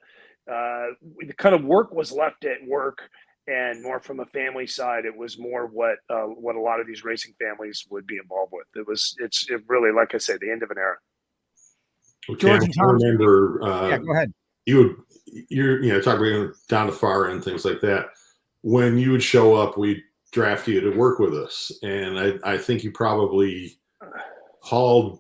kind of work was left at work. And more from a family side, it was more what a lot of these racing families would be involved with. It really, like I said, the end of an era. Okay, I remember. Go ahead. you're talk about down to far end, things like that. When you would show up, we'd draft you to work with us, and I think you probably hauled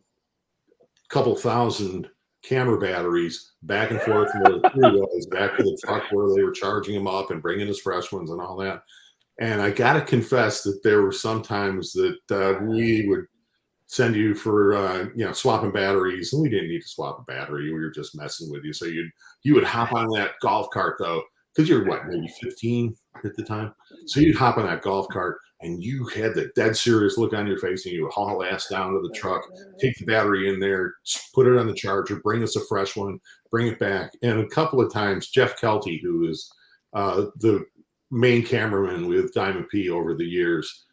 a couple thousand camera batteries back and forth from the freeways back to the truck where they were charging them up and bringing us fresh ones and all that. And I got to confess that there were some times that we would send you for swapping batteries, and we didn't need to swap a battery. We were just messing with you. So you would hop on that golf cart though, because you're maybe 15 at the time. So you'd hop on that golf cart and you had the dead serious look on your face, and you would haul ass down to the truck, take the battery in there, put it on the charger, bring us a fresh one, bring it back. And a couple of times, Jeff Kelty, who is the main cameraman with Diamond P over the years,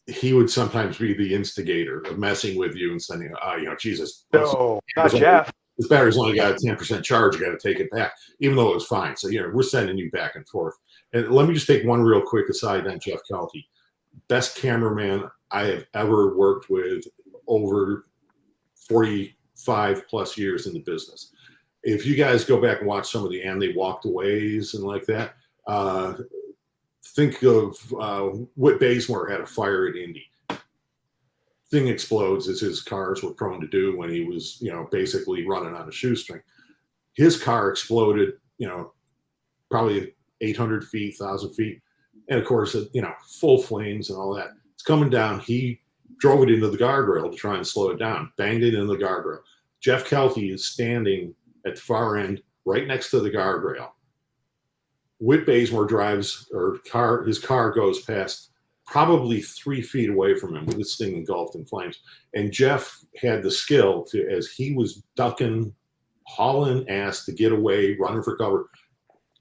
he would sometimes be the instigator of messing with you and sending, Jesus. No, not Jeff. This battery's only got a 10% charge. You got to take it back, even though it was fine. So, we're sending you back and forth. And let me just take one real quick aside on Jeff Kelty. Best cameraman I have ever worked with over 45 plus years in the business. If you guys go back and watch some of the And They Walked Aways and like that, think of Whit Bazemore had a fire at Indy. Thing explodes, as his cars were prone to do when he was, basically running on a shoestring. His car exploded, probably 800 feet, 1,000 feet. And of course, full flames and all that. It's coming down. He drove it into the guardrail to try and slow it down, banged it into the guardrail. Jeff Kelty is standing at the far end, right next to the guardrail. Whit Bazemore his car goes past probably 3 feet away from him with this thing engulfed in flames. And Jeff had the skill to, as he was ducking, hauling ass to get away, running for cover,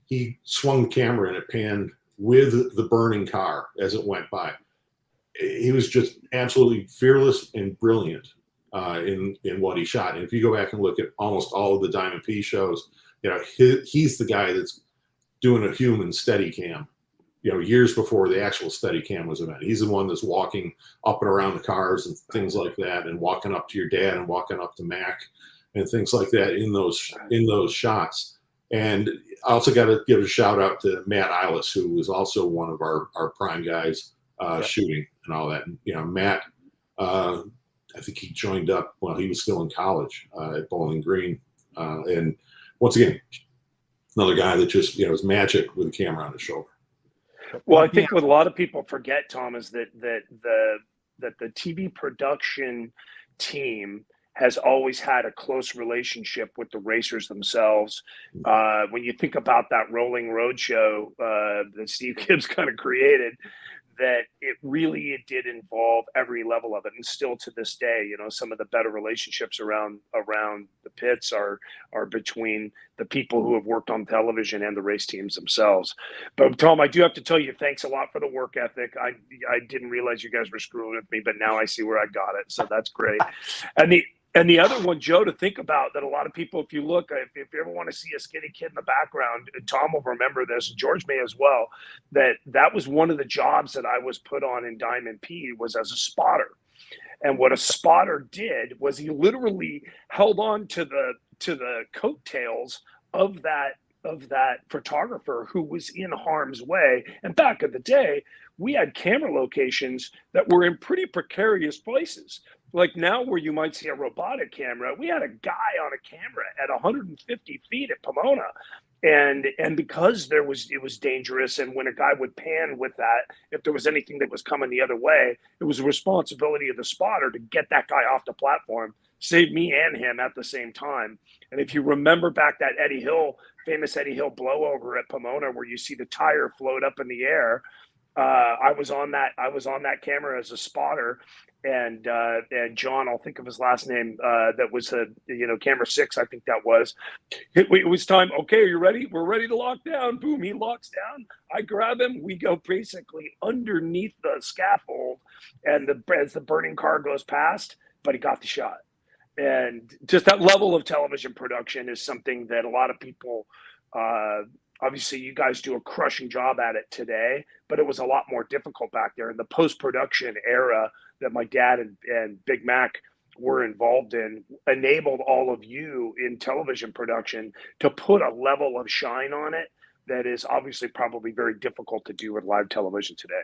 he swung the camera and it panned with the burning car as it went by. He was just absolutely fearless and brilliant in what he shot. And if you go back and look at almost all of the Diamond P shows, he's the guy that's doing a human steady cam, years before the actual steady cam was invented. He's the one that's walking up and around the cars and things like that, and walking up to your dad and walking up to Mac and things like that in those shots. And I also got to give a shout out to Matt Eilis, who was also one of our prime guys shooting and all that. And, Matt, I think he joined up while he was still in college at Bowling Green. And once again, another guy that just, was magic with a camera on his shoulder. Well, I think what a lot of people forget, Tom, is that the TV production team has always had a close relationship with the racers themselves. When you think about that rolling roadshow that Steve Gibbs kind of created, that it did involve every level of it. And still to this day, some of the better relationships around the pits are between the people who have worked on television and the race teams themselves. But Tom, I do have to tell you, thanks a lot for the work ethic. I didn't realize you guys were screwing with me, but now I see where I got it. So that's great. And the other one, Joe, to think about that a lot of people, if you look, if you ever want to see a skinny kid in the background, Tom will remember this, George may as well, that was one of the jobs that I was put on in Diamond P was as a spotter. And what a spotter did was he literally held on to the coattails of that photographer who was in harm's way. And back in the day, we had camera locations that were in pretty precarious places. Like now where you might see a robotic camera, we had a guy on a camera at 150 feet at Pomona. And because it was dangerous, and when a guy would pan with that, if there was anything that was coming the other way, it was the responsibility of the spotter to get that guy off the platform, save me and him at the same time. And if you remember back that famous Eddie Hill blowover at Pomona, where you see the tire float up in the air, I was on that camera as a spotter, and John, I'll think of his last name, that was camera 6, I think that was. It was time. Okay, are you ready? We're ready to lock down. Boom, he locks down. I grab him. We go basically underneath the scaffold, and as the burning car goes past, but he got the shot. And just that level of television production is something that a lot of people, obviously you guys do a crushing job at it today, but it was a lot more difficult back there in the post-production era that my dad and Big Mac we're involved in enabled all of you in television production to put a level of shine on it that is obviously probably very difficult to do with live television today.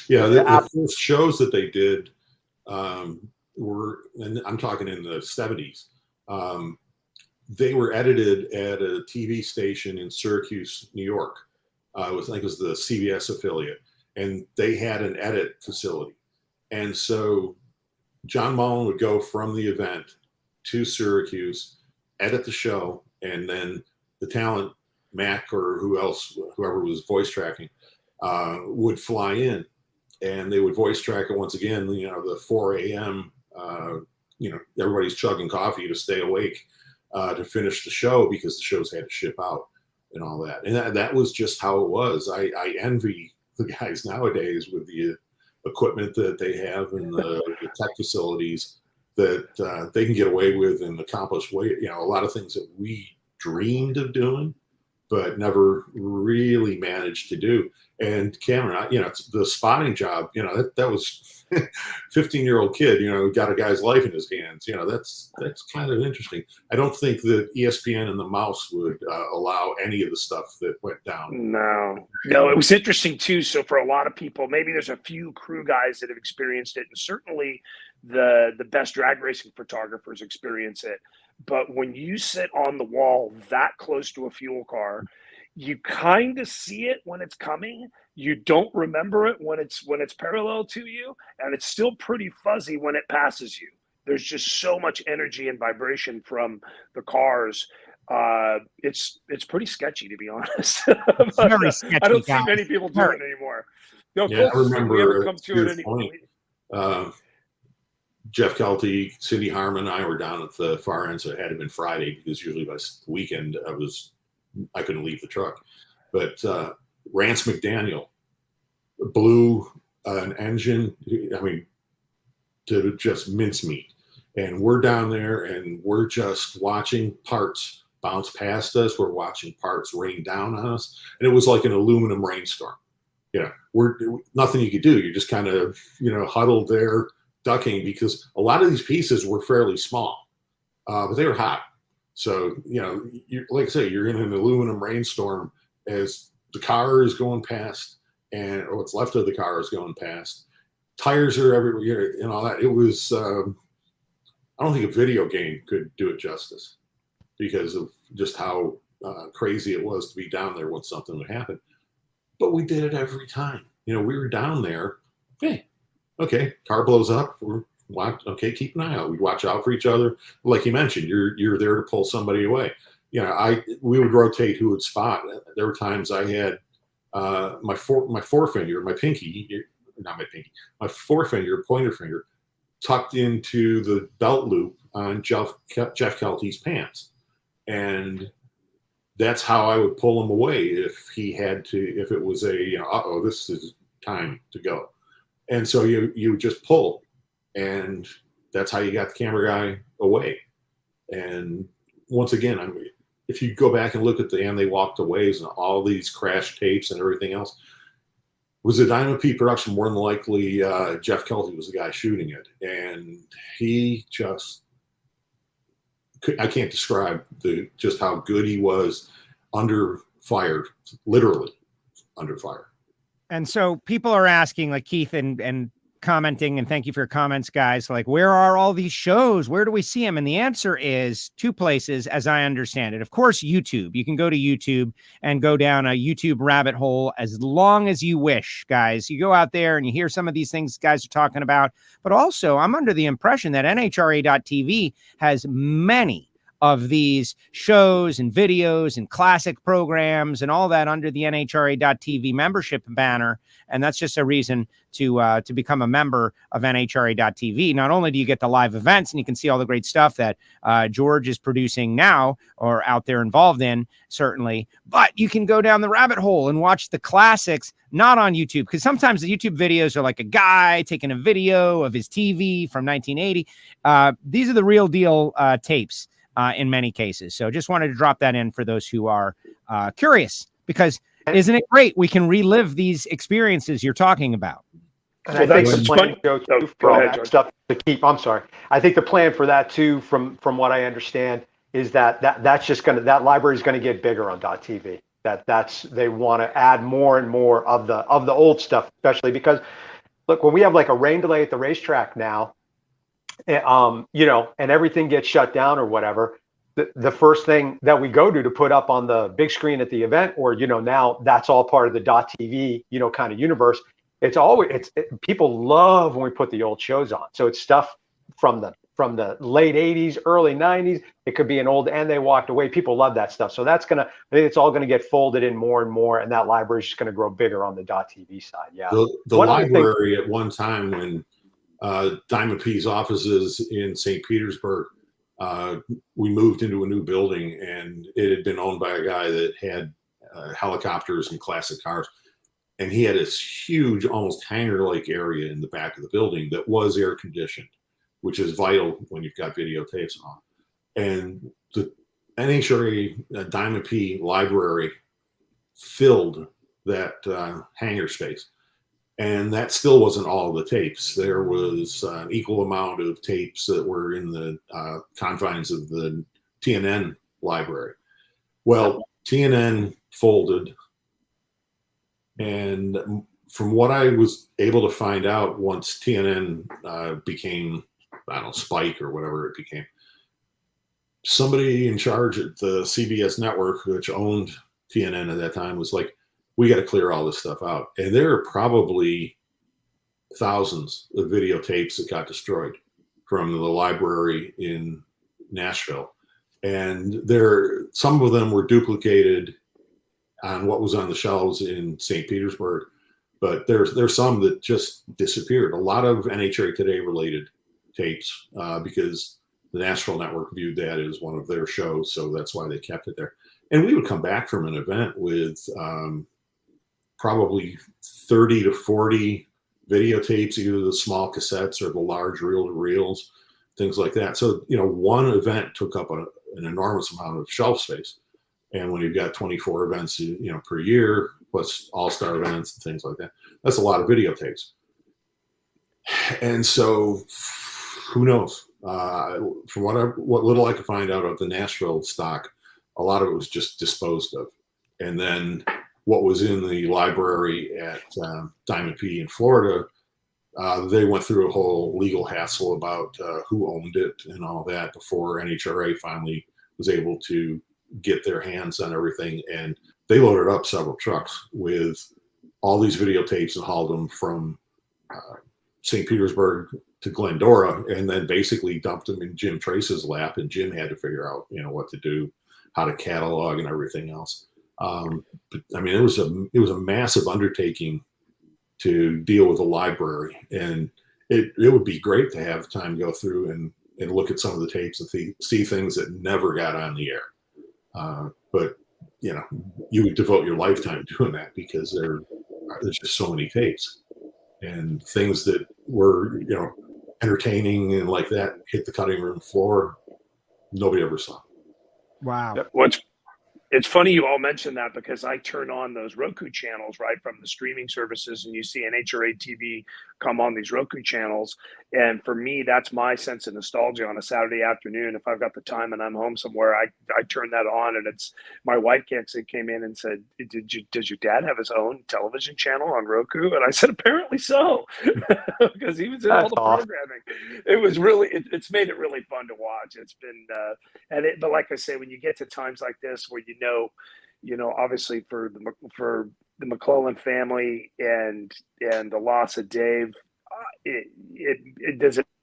Yeah, the first shows that they did were, and I'm talking in the 70s, they were edited at a TV station in Syracuse, New York. I think it was the CBS affiliate, and they had an edit facility. And so John Mullen would go from the event to Syracuse, edit the show, and then the talent, Mac or whoever was voice tracking, would fly in, and they would voice track it once again, the 4 a.m., everybody's chugging coffee to stay awake to finish the show because the shows had to ship out and all that. And that was just how it was. I envy the guys nowadays with the equipment that they have in the tech facilities that they can get away with and accomplish a lot of things that we dreamed of doing, but never really managed to do. And Cameron, the spotting job, that was 15-year-old kid, got a guy's life in his hands. That's kind of interesting. I don't think that ESPN and the Mouse would allow any of the stuff that went down. No, it was interesting too. So for a lot of people, maybe there's a few crew guys that have experienced it, and certainly the best drag racing photographers experience it. But when you sit on the wall that close to a fuel car, you kind of see it when it's coming. You don't remember it when it's parallel to you, and it's still pretty fuzzy when it passes you. There's just so much energy and vibration from the cars. It's pretty sketchy, to be honest. It's very sketchy, I don't guys. see many people doing it anymore. No, yeah, I remember we ever come to it anymore. Jeff Kelty, Cindy Harmon, and I were down at the far end, so it had to have been Friday because usually by the weekend I couldn't leave the truck. But Rance McDaniel blew an engine, to just mincemeat. And we're down there and we're just watching parts bounce past us. We're watching parts rain down on us. And it was like an aluminum rainstorm. We're nothing you could do. You're just kind of, huddled there, ducking, because a lot of these pieces were fairly small, but they were hot. So, like I say, you're in an aluminum rainstorm as the car is going past or what's left of the car is going past. Tires are everywhere and all that. It was, I don't think a video game could do it justice because of just how crazy it was to be down there when something would happen. But we did it every time. We were down there. Hey, okay, car blows up. Keep an eye out. We'd watch out for each other. Like you mentioned, you're there to pull somebody away. We would rotate who would spot. There were times I had my forefinger, my forefinger, pointer finger, tucked into the belt loop on Jeff Kelty's pants, and that's how I would pull him away if it was this is time to go. And so you would just pull, and that's how you got the camera guy away. And once again, if you go back and look at And They Walked Away and all these crash tapes and everything else, was a Diamond P production. More than likely, Jeff Kelty was the guy shooting it, and he just I can't describe just how good he was under fire, literally under fire. And so people are asking, like Keith and commenting, and thank you for your comments, guys, like, where are all these shows? Where do we see them? And the answer is two places, as I understand it. Of course, YouTube. You can go to YouTube and go down a YouTube rabbit hole as long as you wish, guys. You go out there and you hear some of these things guys are talking about. But also, I'm under the impression that NHRA.TV has many of these shows and videos and classic programs and all that under the NHRA.TV membership banner. And that's just a reason to become a member of NHRA.TV. Not only do you get the live events and you can see all the great stuff that George is producing now or out there involved in, certainly, but you can go down the rabbit hole and watch the classics, not on YouTube, because sometimes the YouTube videos are like a guy taking a video of his TV from 1980. These are the real deal tapes. In many cases. So just wanted to drop that in for those who are curious, because isn't it great? We can relive these experiences you're talking about. And Well, I think that's the plan, funny. Joe, Oh, too, go for all ahead, that George. stuff to keep. I'm sorry. I think the plan for that too, from what I understand, is that's just that library is gonna get bigger on .tv. They want to add more and more of the old stuff, especially because look, when we have like a rain delay at the racetrack now, and everything gets shut down or whatever, the first thing that we go to put up on the big screen at the event, or now that's all part of the .tv kind of universe. It's always people love when we put the old shows on. So it's stuff from the late 80s, early 90s. It could be an old And They Walked Away. People love that stuff. So I think it's all gonna get folded in more and more, and that library is just gonna grow bigger on the .tv side. Yeah. The library at one time when Diamond P's offices in St. Petersburg, we moved into a new building, and it had been owned by a guy that had helicopters and classic cars. And he had this huge, almost hangar-like area in the back of the building that was air conditioned, which is vital when you've got videotapes on. And the NHRA Diamond P library filled that hangar space. And that still wasn't all of the tapes. There was an equal amount of tapes that were in the confines of the TNN library. Well, TNN folded. And from what I was able to find out, once TNN became, Spike or whatever it became, somebody in charge at the CBS network, which owned TNN at that time, was like, we got to clear all this stuff out. And there are probably thousands of videotapes that got destroyed from the library in Nashville. And some of them were duplicated on what was on the shelves in St. Petersburg, but there's some that just disappeared. A lot of NHRA Today related tapes because the Nashville network viewed that as one of their shows, so that's why they kept it there. And we would come back from an event with probably 30 to 40 videotapes, either the small cassettes or the large reel-to-reels, things like that. So, one event took up an enormous amount of shelf space. And when you've got 24 events, per year, plus all-star events and things like that, that's a lot of videotapes. And so, who knows? From what little I could find out of the Nashville stock, a lot of it was just disposed of. And then what was in the library at Diamond P in Florida, they went through a whole legal hassle about who owned it and all that before NHRA finally was able to get their hands on everything. And they loaded up several trucks with all these videotapes and hauled them from St. Petersburg to Glendora, and then basically dumped them in Jim Trace's lap. And Jim had to figure out, what to do, how to catalog and everything else. But I mean, it was a massive undertaking to deal with a library, and it would be great to have time to go through and look at some of the tapes and see things that never got on the air. But you would devote your lifetime doing that because there's just so many tapes and things that were entertaining and like that hit the cutting room floor. Nobody ever saw. Wow. It's funny you all mentioned that because I turn on those Roku channels, right, from the streaming services, and you see NHRA TV come on these Roku channels. And for me, that's my sense of nostalgia on a Saturday afternoon. If I've got the time and I'm home somewhere, I turn that on, and it's my wife came in and said, "Does your dad have his own television channel on Roku?" And I said, "Apparently so," because he was in all the programming. It was really, it's made it really fun to watch. It's been, but like I say, when you get to times like this where obviously for the McClelland family and the loss of Dave, it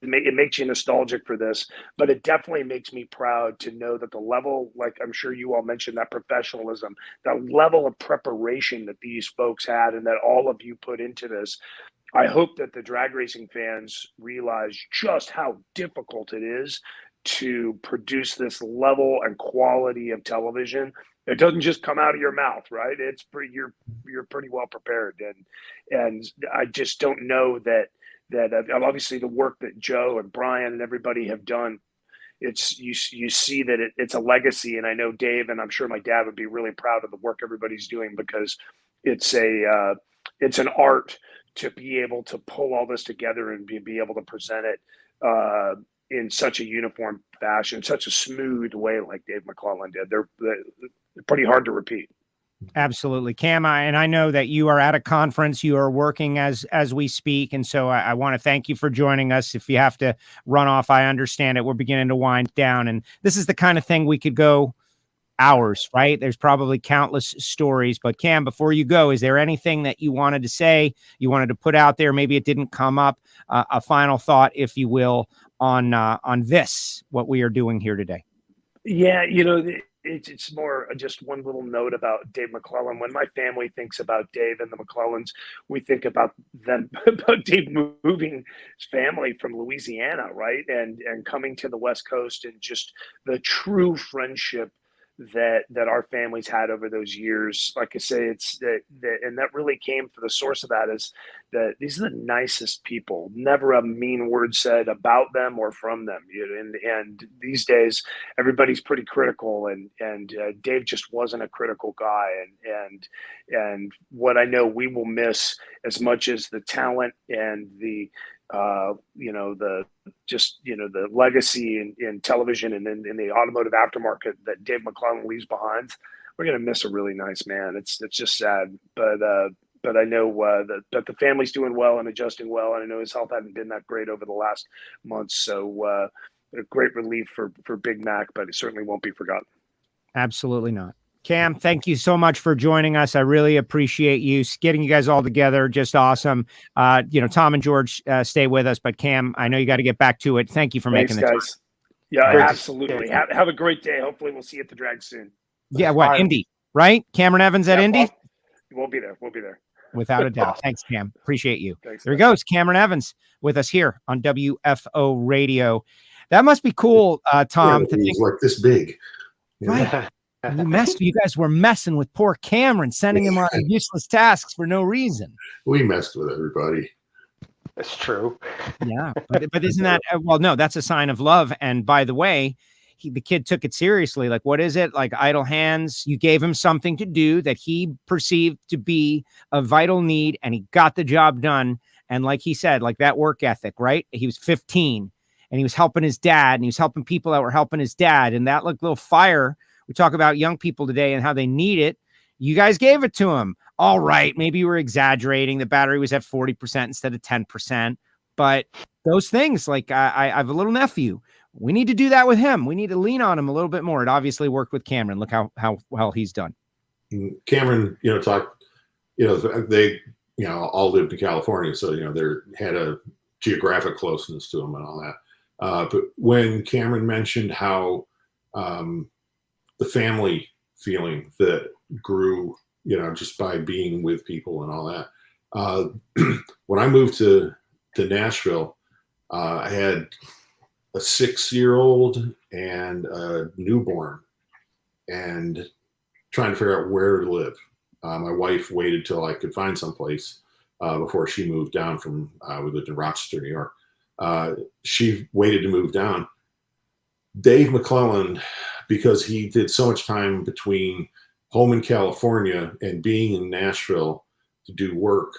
makes you nostalgic for this, but it definitely makes me proud to know that the level, like I'm sure you all mentioned, that professionalism, that level of preparation that these folks had and that all of you put into this. I hope that the drag racing fans realize just how difficult it is to produce this level and quality of television. It doesn't just come out of your mouth, right? It's you're pretty well prepared, and I just don't know that obviously the work that Joe and Brian and everybody have done, it's you see that it's a legacy. And I know Dave, and I'm sure my dad would be really proud of the work everybody's doing, because it's an art to be able to pull all this together and be able to present it in such a uniform fashion, such a smooth way like Dave McClelland did. They're pretty hard to repeat. Absolutely. Cam, and I know that you are at a conference, you are working as we speak. And so I want to thank you for joining us. If you have to run off, I understand it. We're beginning to wind down. And this is the kind of thing we could go hours, right? There's probably countless stories. But Cam, before you go, is there anything that you wanted to say, you wanted to put out there? Maybe it didn't come up. A final thought, if you will, on this, what we are doing here today. Yeah, it's more just one little note about Dave McClelland. When my family thinks about Dave and the McClellands, we think about Dave moving his family from Louisiana, right? And coming to the West Coast, and just the true friendship that our families had over those years. Like I say, it's that and that really came for the source of that is that these are the nicest people. Never a mean word said about them or from them. And these days, everybody's pretty critical, and Dave just wasn't a critical guy. And what I know we will miss as much as the talent and the the legacy in television and in the automotive aftermarket that Dave McClelland leaves behind. We're going to miss a really nice man. It's just sad, but I know that the family's doing well and adjusting well, and I know his health hasn't been that great over the last months. So a great relief for Big Mac, but it certainly won't be forgotten. Absolutely not. Cam, thank you so much for joining us. I really appreciate you getting you guys all together. Just awesome. Tom and George stay with us, but Cam, I know you got to get back to it. Thank you for making the time. Yeah, absolutely. Have a great day. Hopefully we'll see you at the drag soon. Yeah, what, Indy, right? Cameron Evans at Indy? We'll be there. Without a doubt. Thanks, Cam. Appreciate you. Thanks, there he goes. Cameron Evans with us here on WFO Radio. That must be cool, Tom. Yeah, he's like this big. Right. You guys were messing with poor Cameron, sending him on useless tasks for no reason. We messed with everybody. That's true. Yeah, but isn't that no? That's a sign of love. And by the way, the kid took it seriously. Like, what is it? Like idle hands. You gave him something to do that he perceived to be a vital need, and he got the job done. And like he said, like that work ethic, right? He was 15, and he was helping his dad, and he was helping people that were helping his dad, and that little fire. We talk about young people today and how they need it. You guys gave it to him. All right. Maybe you were exaggerating. The battery was at 40% instead of 10%. But those things, like I have a little nephew. We need to do that with him. We need to lean on him a little bit more. It obviously worked with Cameron. Look how well he's done. Cameron, talked, they, all lived in California. So, they had a geographic closeness to him and all that. But when Cameron mentioned how, the family feeling that grew, just by being with people and all that. When I moved to Nashville, I had a 6-year-old and a newborn, and trying to figure out where to live. My wife waited till I could find someplace before she moved down from, we lived in Rochester, New York. She waited to move down. Dave McClelland, because he did so much time between home in California and being in Nashville to do work,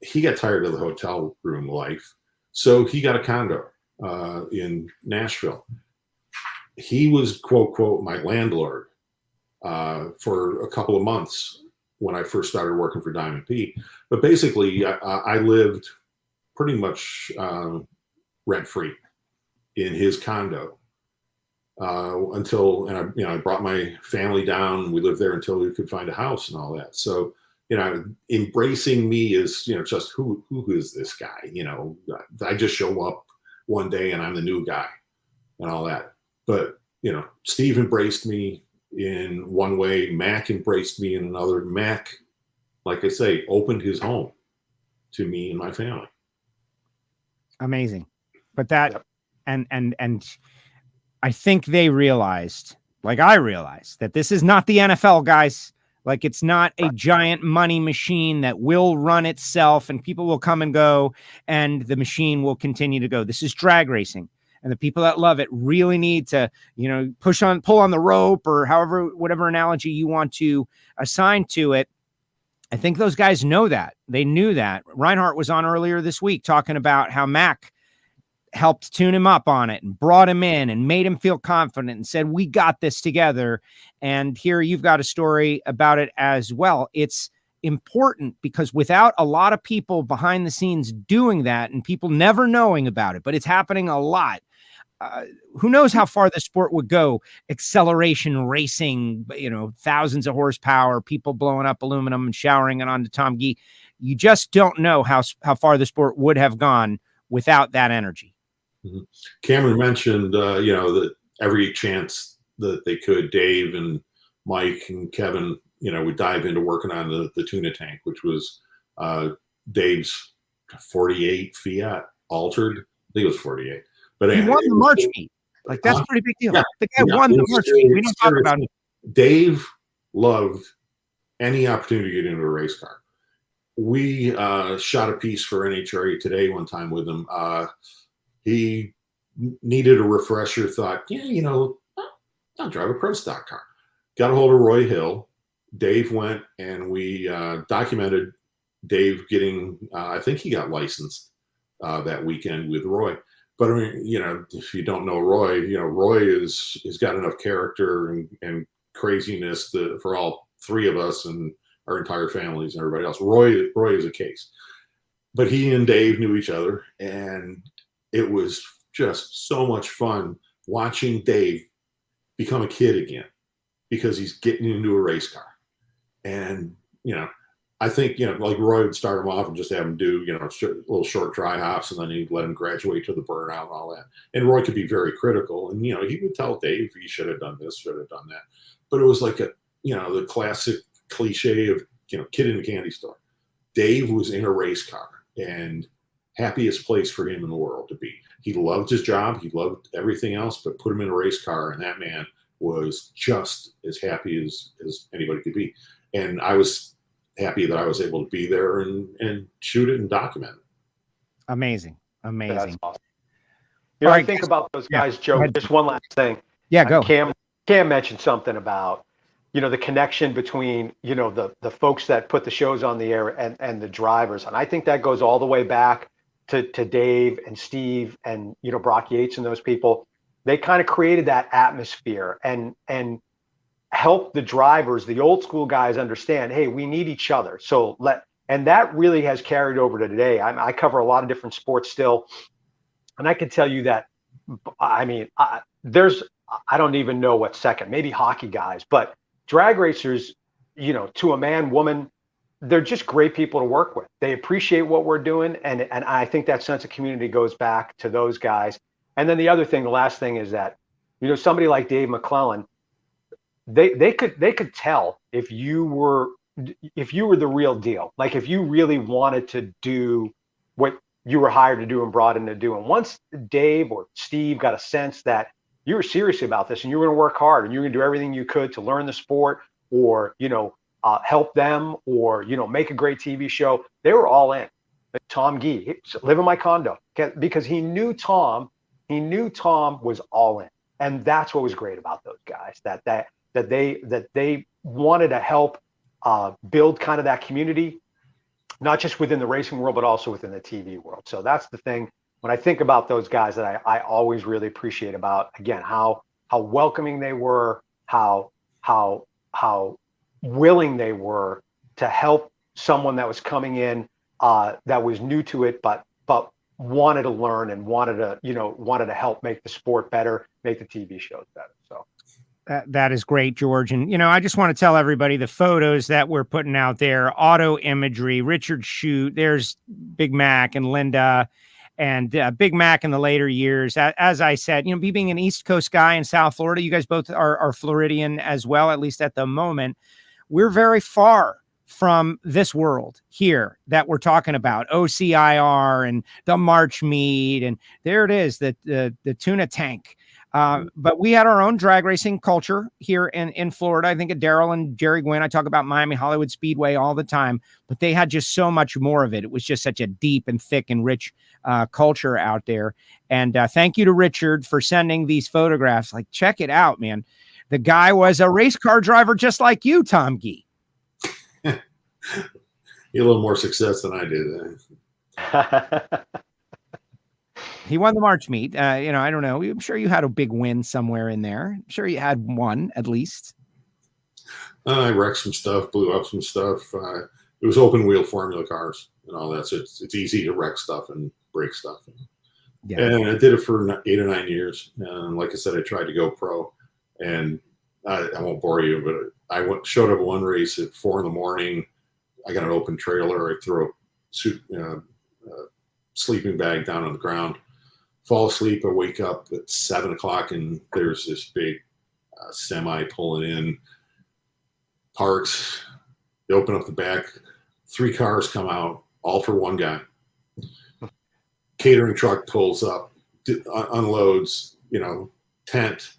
he got tired of the hotel room life. So he got a condo in Nashville. He was, quote, quote, my landlord for a couple of months when I first started working for Diamond P. But basically, I lived pretty much rent-free in his condo. Until I brought my family down. We lived there until we could find a house and all that. So, embracing me is, just who is this guy? I just show up one day and I'm the new guy and all that. But, Steve embraced me in one way. Mac embraced me in another. Mac, like I say, opened his home to me and my family. Amazing. But that, and I think they realized, like I realized, that this is not the NFL, guys. Like, it's not a giant money machine that will run itself and people will come and go and the machine will continue to go. This is drag racing. And the people that love it really need to, pull on the rope, or whatever analogy you want to assign to it. I think those guys know that. They knew that. Reinhart was on earlier this week talking about how Mac helped tune him up on it and brought him in and made him feel confident and said, we got this together. And here you've got a story about it as well. It's important because without a lot of people behind the scenes doing that and people never knowing about it, but it's happening a lot. Who knows how far the sport would go? Acceleration racing, thousands of horsepower, people blowing up aluminum and showering it onto Tom Gee. You just don't know how far the sport would have gone without that energy. Mm-hmm. Cameron mentioned, that every chance that they could, Dave and Mike and Kevin, would dive into working on the tuna tank, which was Dave's 48 Fiat altered. I think it was 48. But he won the March meet. Like, that's a pretty big deal. Yeah, the guy won the March meet. We don't talk about it. Dave loved any opportunity to get into a race car. We shot a piece for NHRA Today one time with him. He needed a refresher, thought, I'll drive a pro stock car. Got a hold of Roy Hill. Dave went and we documented Dave getting, I think he got licensed that weekend with Roy. But I mean, if you don't know Roy, Roy has got enough character and craziness for all three of us and our entire families and everybody else. Roy is a case. But he and Dave knew each other, and it was just so much fun watching Dave become a kid again because he's getting into a race car. And, I think, like Roy would start him off and just have him do, little short dry hops, and then he'd let him graduate to the burnout and all that. And Roy could be very critical. And, he would tell Dave, he should have done this, should have done that. But it was like the classic cliche of, kid in a candy store. Dave was in a race car, and happiest place for him in the world to be. He loved his job. He loved everything else, but put him in a race car, and that man was just as happy as anybody could be. And I was happy that I was able to be there and shoot it and document it. Amazing. That's awesome. I think about those guys, Joe, just one last thing. Yeah, go. Cam mentioned something about, the connection between, the folks that put the shows on the air and the drivers. And I think that goes all the way back to Dave and Steve and, Brock Yates and those people. They kind of created that atmosphere and help the drivers, the old school guys, understand, hey, we need each other. And that really has carried over to today. I cover a lot of different sports still, and I can tell you that, I don't even know what's second, maybe hockey guys, but drag racers, to a man, woman, they're just great people to work with. They appreciate what we're doing, and I think that sense of community goes back to those guys. And then the other thing, the last thing is that, somebody like Dave McClelland, they could tell if you were the real deal, like if you really wanted to do what you were hired to do and brought in to do. And once Dave or Steve got a sense that you were serious about this and you were going to work hard and you're going to do everything you could to learn the sport or, help them or, make a great TV show, they were all in. Tom Gee, live in my condo, because he knew Tom was all in. And that's what was great about those guys, that they wanted to help build kind of that community, not just within the racing world, but also within the TV world. So that's the thing when I think about those guys that I always really appreciate about, again, how welcoming they were, how willing they were to help someone that was coming in that was new to it, but wanted to learn and wanted to help make the sport better, make the TV shows better. So. That is great, George. And, I just want to tell everybody the photos that we're putting out there, auto imagery, Richard Shute, there's Big Mac and Linda and Big Mac in the later years. As I said, being an East Coast guy in South Florida, you guys both are Floridian as well, at least at the moment. We're very far from this world here that we're talking about, OCIR and the March meet. And there it is, the tuna tank. But we had our own drag racing culture here in Florida. I think of Daryl and Jerry Gwynn. I talk about Miami Hollywood Speedway all the time, but they had just so much more of it. It was just such a deep and thick and rich culture out there. And thank you to Richard for sending these photographs. Like, check it out, man. The guy was a race car driver just like you, Tom Gee. had a little more success than I did. He won the March meet. I don't know. I'm sure you had a big win somewhere in there. I'm sure you had one at least. I wrecked some stuff, blew up some stuff. It was open wheel formula cars and all that. So it's easy to wreck stuff and break stuff. Yeah. And I did it for 8 or 9 years. And like I said, I tried to go pro. And I won't bore you, but I showed up at one race at 4 a.m. I got an open trailer. I threw a sleeping bag down on the ground. Fall asleep. I wake up at 7 o'clock, and there's this big semi pulling in. Parks. They open up the back. 3 cars come out, all for one guy. Catering truck pulls up, unloads, tent,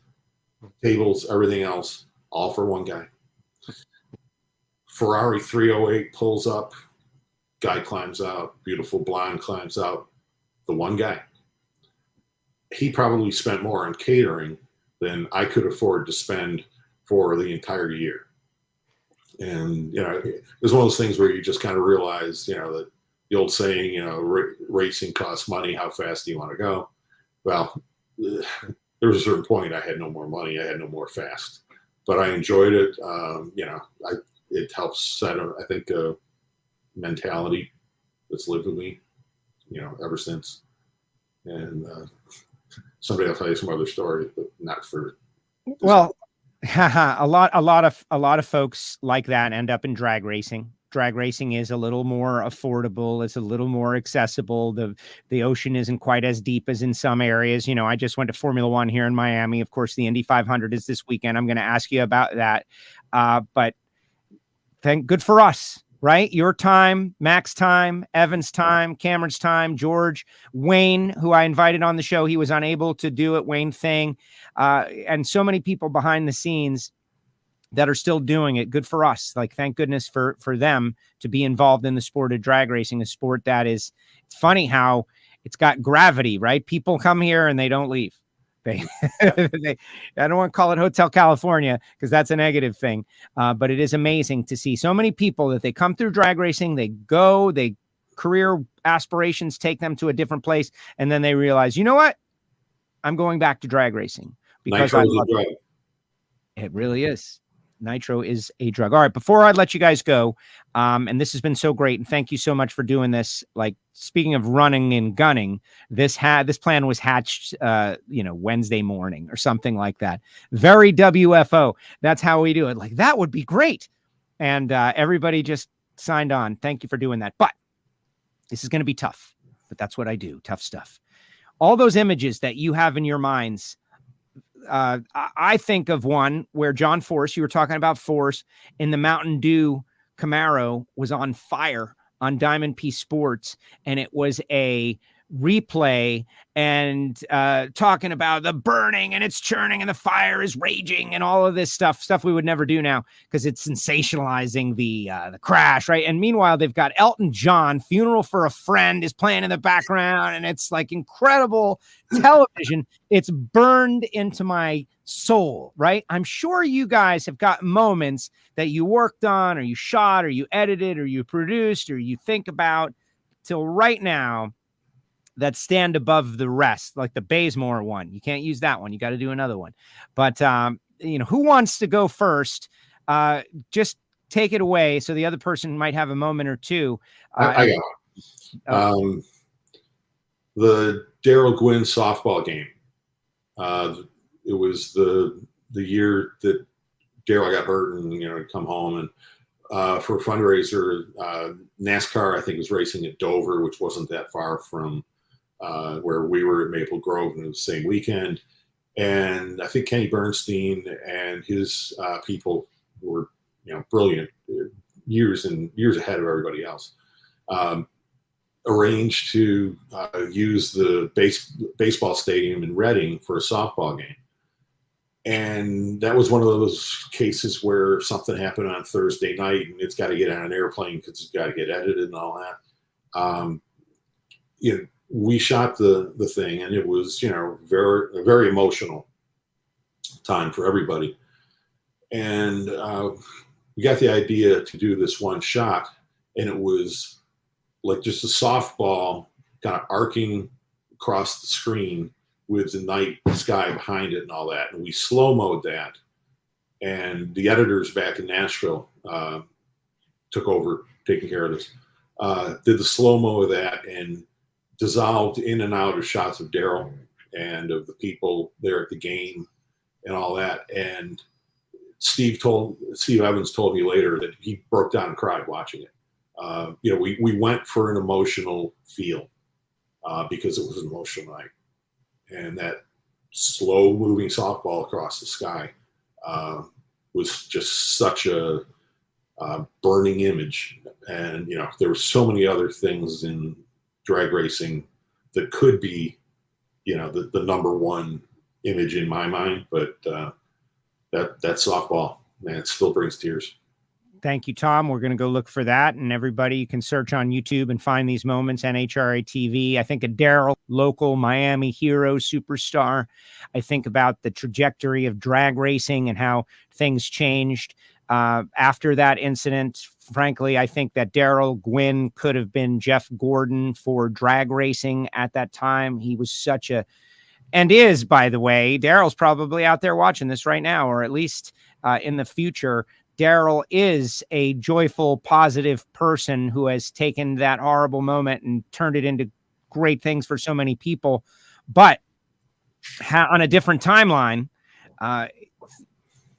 tables, everything else, all for one guy. Ferrari 308 pulls up. Guy climbs out. Beautiful blonde climbs out. The one guy. He probably spent more on catering than I could afford to spend for the entire year. And, it was one of those things where you just kind of realize, that the old saying, racing costs money. How fast do you want to go? Well, there was a certain point I had no more money. I had no more fast. But I enjoyed it. It helps set, I think, a mentality that's lived with me, ever since. And someday I'll tell you some other stories, but not for. Well, a lot of folks like that end up in drag racing. Drag racing is a little more affordable. It's a little more accessible. The ocean isn't quite as deep as in some areas. I just went to Formula One here in Miami. Of course, the Indy 500 is this weekend. I'm going to ask you about that. But good for us, right? Your time, Mac's time, Evan's time, Cameron's time, George, Wayne, who I invited on the show. He was unable to do it. Wayne Thing, and so many people behind the scenes that are still doing it. Good for us. Like, thank goodness for them to be involved in the sport of drag racing, a sport that is, it's funny how it's got gravity, right? People come here and they don't leave. I don't want to call it Hotel California because that's a negative thing. But it is amazing to see so many people that they come through drag racing, they career aspirations take them to a different place. And then they realize, you know what? I'm going back to drag racing because I love it. It really is. Nitro is a drug. All right. Before I let you guys go, and this has been so great, and thank you so much for doing this. Like, speaking of running and gunning, this plan was hatched, Wednesday morning or something like that. Very WFO. That's how we do it. Like, that would be great. And everybody just signed on. Thank you for doing that. But this is going to be tough. But that's what I do. Tough stuff. All those images that you have in your minds. I think of one where John Force, you were talking about Force, in the Mountain Dew Camaro was on fire on Diamond P Sports, and it was a replay and talking about the burning and it's churning and the fire is raging and all of this stuff we would never do now because it's sensationalizing the crash, right? And meanwhile, they've got Elton John, Funeral for a Friend is playing in the background, and it's like incredible television. It's burned into my soul, right? I'm sure you guys have got moments that you worked on or you shot or you edited or you produced or you think about till right now that stand above the rest, like the Bazemore one. You can't use that one. You got to do another one. But, who wants to go first? Just take it away so the other person might have a moment or two. I got one. The Daryl Gwynn softball game. It was the year that Daryl got hurt and, come home. And for a fundraiser, NASCAR, I think, was racing at Dover, which wasn't that far from where we were at Maple Grove, and it was the same weekend. And I think Kenny Bernstein and his people who were, brilliant, years and years ahead of everybody else, arranged to use the baseball stadium in Reading for a softball game. And that was one of those cases where something happened on Thursday night and it's got to get on an airplane because it's got to get edited and all that. We shot the thing, and it was, very, very emotional time for everybody. And we got the idea to do this one shot, and it was like just a softball kind of arcing across the screen with the night sky behind it and all that. And we slow-moed that. And the editors back in Nashville took over taking care of this, did the slow-mo of that and dissolved in and out of shots of Daryl and of the people there at the game and all that. And Steve Evans told me later that he broke down and cried watching it. We went for an emotional feel because it was an emotional night. And that slow moving softball across the sky was just such a burning image. And, there were so many other things in drag racing that could be, the number one image in my mind. But that softball, man, it still brings tears. Thank you, Tom. We're going to go look for that. And everybody, you can search on YouTube and find these moments, NHRA TV. I think of Daryl, local Miami hero, superstar. I think about the trajectory of drag racing and how things changed after that incident. Frankly, I think that Daryl Gwynn could have been Jeff Gordon for drag racing at that time. He was such a, and is, by the way, Daryl's probably out there watching this right now, or at least in the future. Daryl is a joyful, positive person who has taken that horrible moment and turned it into great things for so many people. But on a different timeline,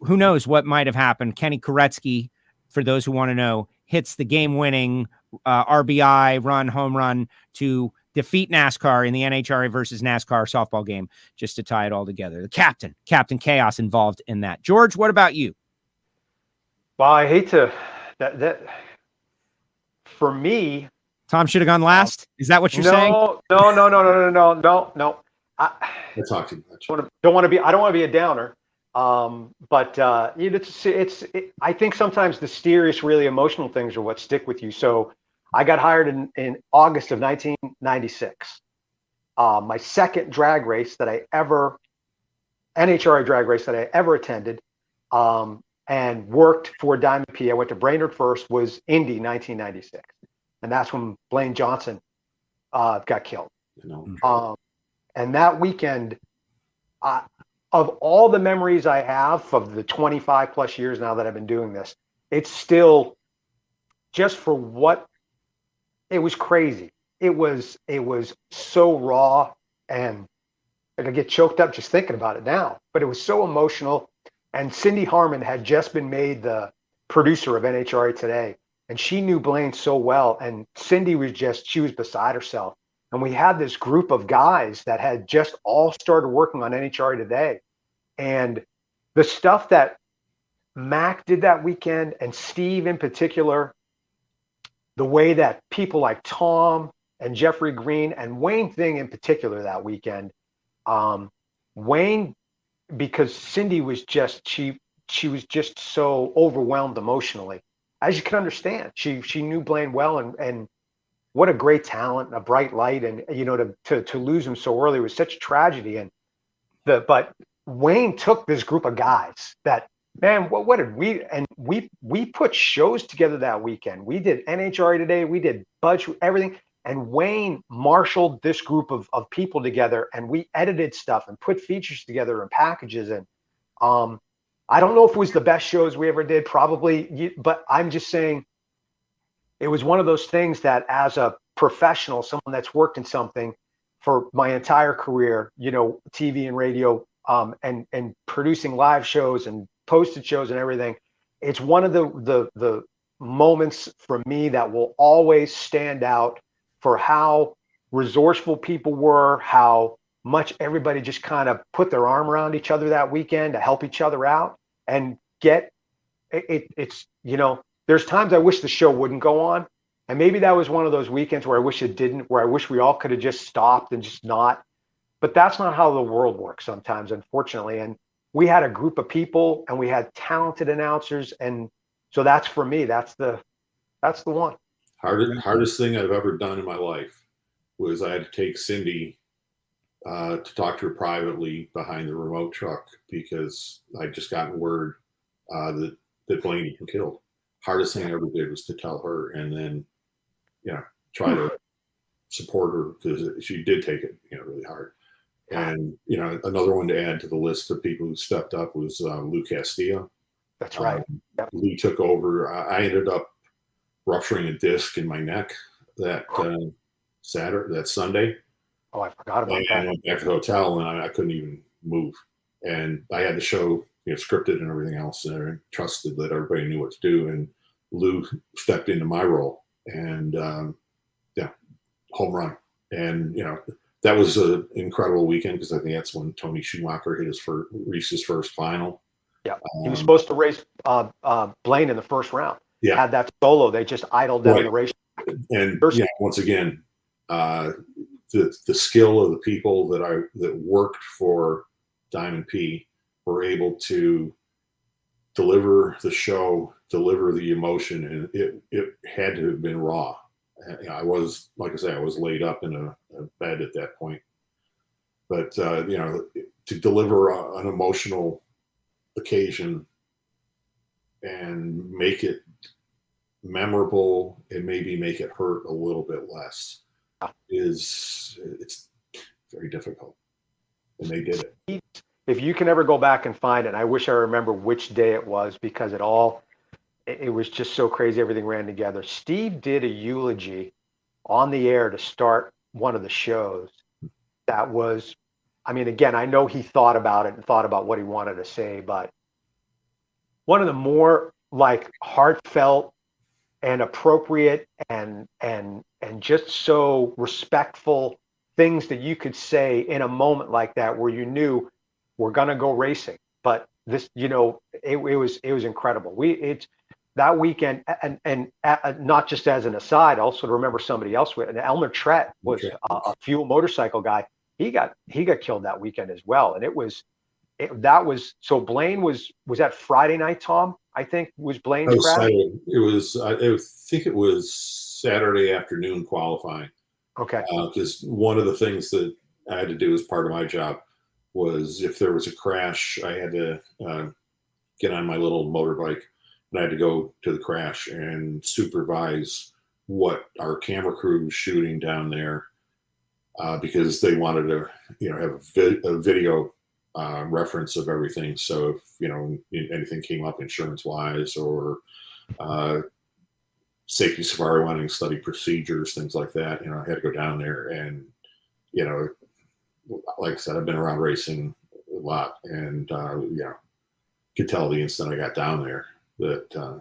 who knows what might have happened? Kenny Koretsky, for those who want to know, hits the game-winning RBI home run to defeat NASCAR in the NHRA versus NASCAR softball game, just to tie it all together. The Captain Chaos involved in that. George, what about you? Well, I hate to that for me. Tom should have gone last. Is that what you're saying? No. That's not too much. I don't want to be a downer. But I think sometimes the serious, really emotional things are what stick with you. So I got hired in August of 1996. My second NHRA drag race that I ever attended, and worked for Diamond P. I went to Brainerd first, was Indy 1996. And that's when Blaine Johnson got killed. And that weekend, of all the memories I have of the 25 plus years now that I've been doing this, it's still just for what it was crazy. It was so raw, and I get choked up just thinking about it now, but it was so emotional. And Cindy Harmon had just been made the producer of NHRA Today, and she knew Blaine so well. And Cindy she was beside herself. And we had this group of guys that had just all started working on NHRA Today. And the stuff that Mac did that weekend, and Steve in particular, the way that people like Tom and Jeffrey Green and Wayne Thing in particular that weekend, Wayne, because Cindy was just, she was just so overwhelmed emotionally, as you can understand. She knew Blaine well, and what a great talent, a bright light, and to lose him so early was such a tragedy. But Wayne took this group of guys that, man, what did we put shows together that weekend. We did NHRA Today, we did Budge, everything. And Wayne marshaled this group of people together, and we edited stuff and put features together and packages. And I don't know if it was the best shows we ever did, probably, but I'm just saying it was one of those things that, as a professional, someone that's worked in something for my entire career, TV and radio, and producing live shows and posted shows and everything, it's one of the moments for me that will always stand out for how resourceful people were, how much everybody just kind of put their arm around each other that weekend to help each other out and get it. There's times I wish the show wouldn't go on. And maybe that was one of those weekends where I wish it didn't, where I wish we all could have just stopped and just not. But that's not how the world works sometimes, unfortunately. And we had a group of people, and we had talented announcers. And so that's, for me, that's the one. Hardest thing I've ever done in my life was I had to take Cindy to talk to her privately behind the remote truck, because I'd just gotten word that Blaine had been killed. hardest thing I ever did was to tell her, and then, try to support her, because she did take it, really hard. And, another one to add to the list of people who stepped up was Lou Castello. That's right. Yep. Lou took over. I ended up rupturing a disc in my neck that Sunday. Oh, I forgot about and that. I went back to the hotel, and I couldn't even move. And I had the show, scripted and everything else, and I trusted that everybody knew what to do. And Lou stepped into my role, and home run. And that was an incredible weekend, because I think that's when Tony Schumacher reached his first final. Yeah, he was supposed to race Blaine in the first round. Yeah, had that solo. They just idled down the race. And once again, the skill of the people that worked for Diamond P were able to deliver the show, deliver the emotion, and it had to have been raw. I was, like I say, I was laid up in a bed at that point. But to deliver an emotional occasion and make it memorable and maybe make it hurt a little bit less it's very difficult, and they did it. If you can ever go back and find it, I wish I remember which day it was, because it was just so crazy. Everything ran together. Steve did a eulogy on the air to start one of the shows. That was, again, I know he thought about it and thought about what he wanted to say, but one of the more heartfelt and appropriate and just so respectful things that you could say in a moment like that, where you knew we're going to go racing. But this, it was incredible. That weekend, and not just as an aside, also to remember somebody else. And Elmer Trett was a fuel motorcycle guy. He got killed that weekend as well. And so Blaine was that Friday night, Tom? I think was Blaine's crash. It was. I think it was Saturday afternoon qualifying. Okay. Because one of the things that I had to do as part of my job was, if there was a crash, I had to get on my little motorbike, and I had to go to the crash and supervise what our camera crew was shooting down there, because they wanted to, have a video reference of everything. So if anything came up insurance-wise, or safety safari wanting to study procedures, things like that, I had to go down there. And like I said, I've been around racing a lot, and could tell the instant I got down there that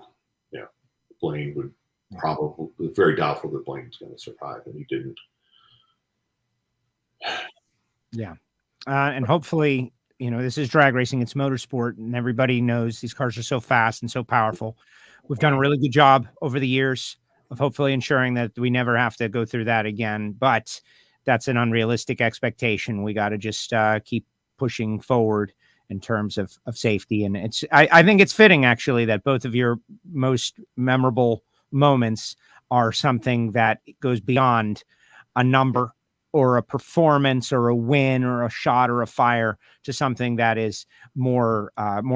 Blaine would probably, very doubtful that Blaine was going to survive, and he didn't. Yeah. And hopefully, this is drag racing, it's motorsport, and everybody knows these cars are so fast and so powerful. We've done a really good job over the years of hopefully ensuring that we never have to go through that again. But that's an unrealistic expectation. We got to just keep pushing forward in terms of safety. And I think it's fitting, actually, that both of your most memorable moments are something that goes beyond a number or a performance or a win or a shot or a fire, to something that is more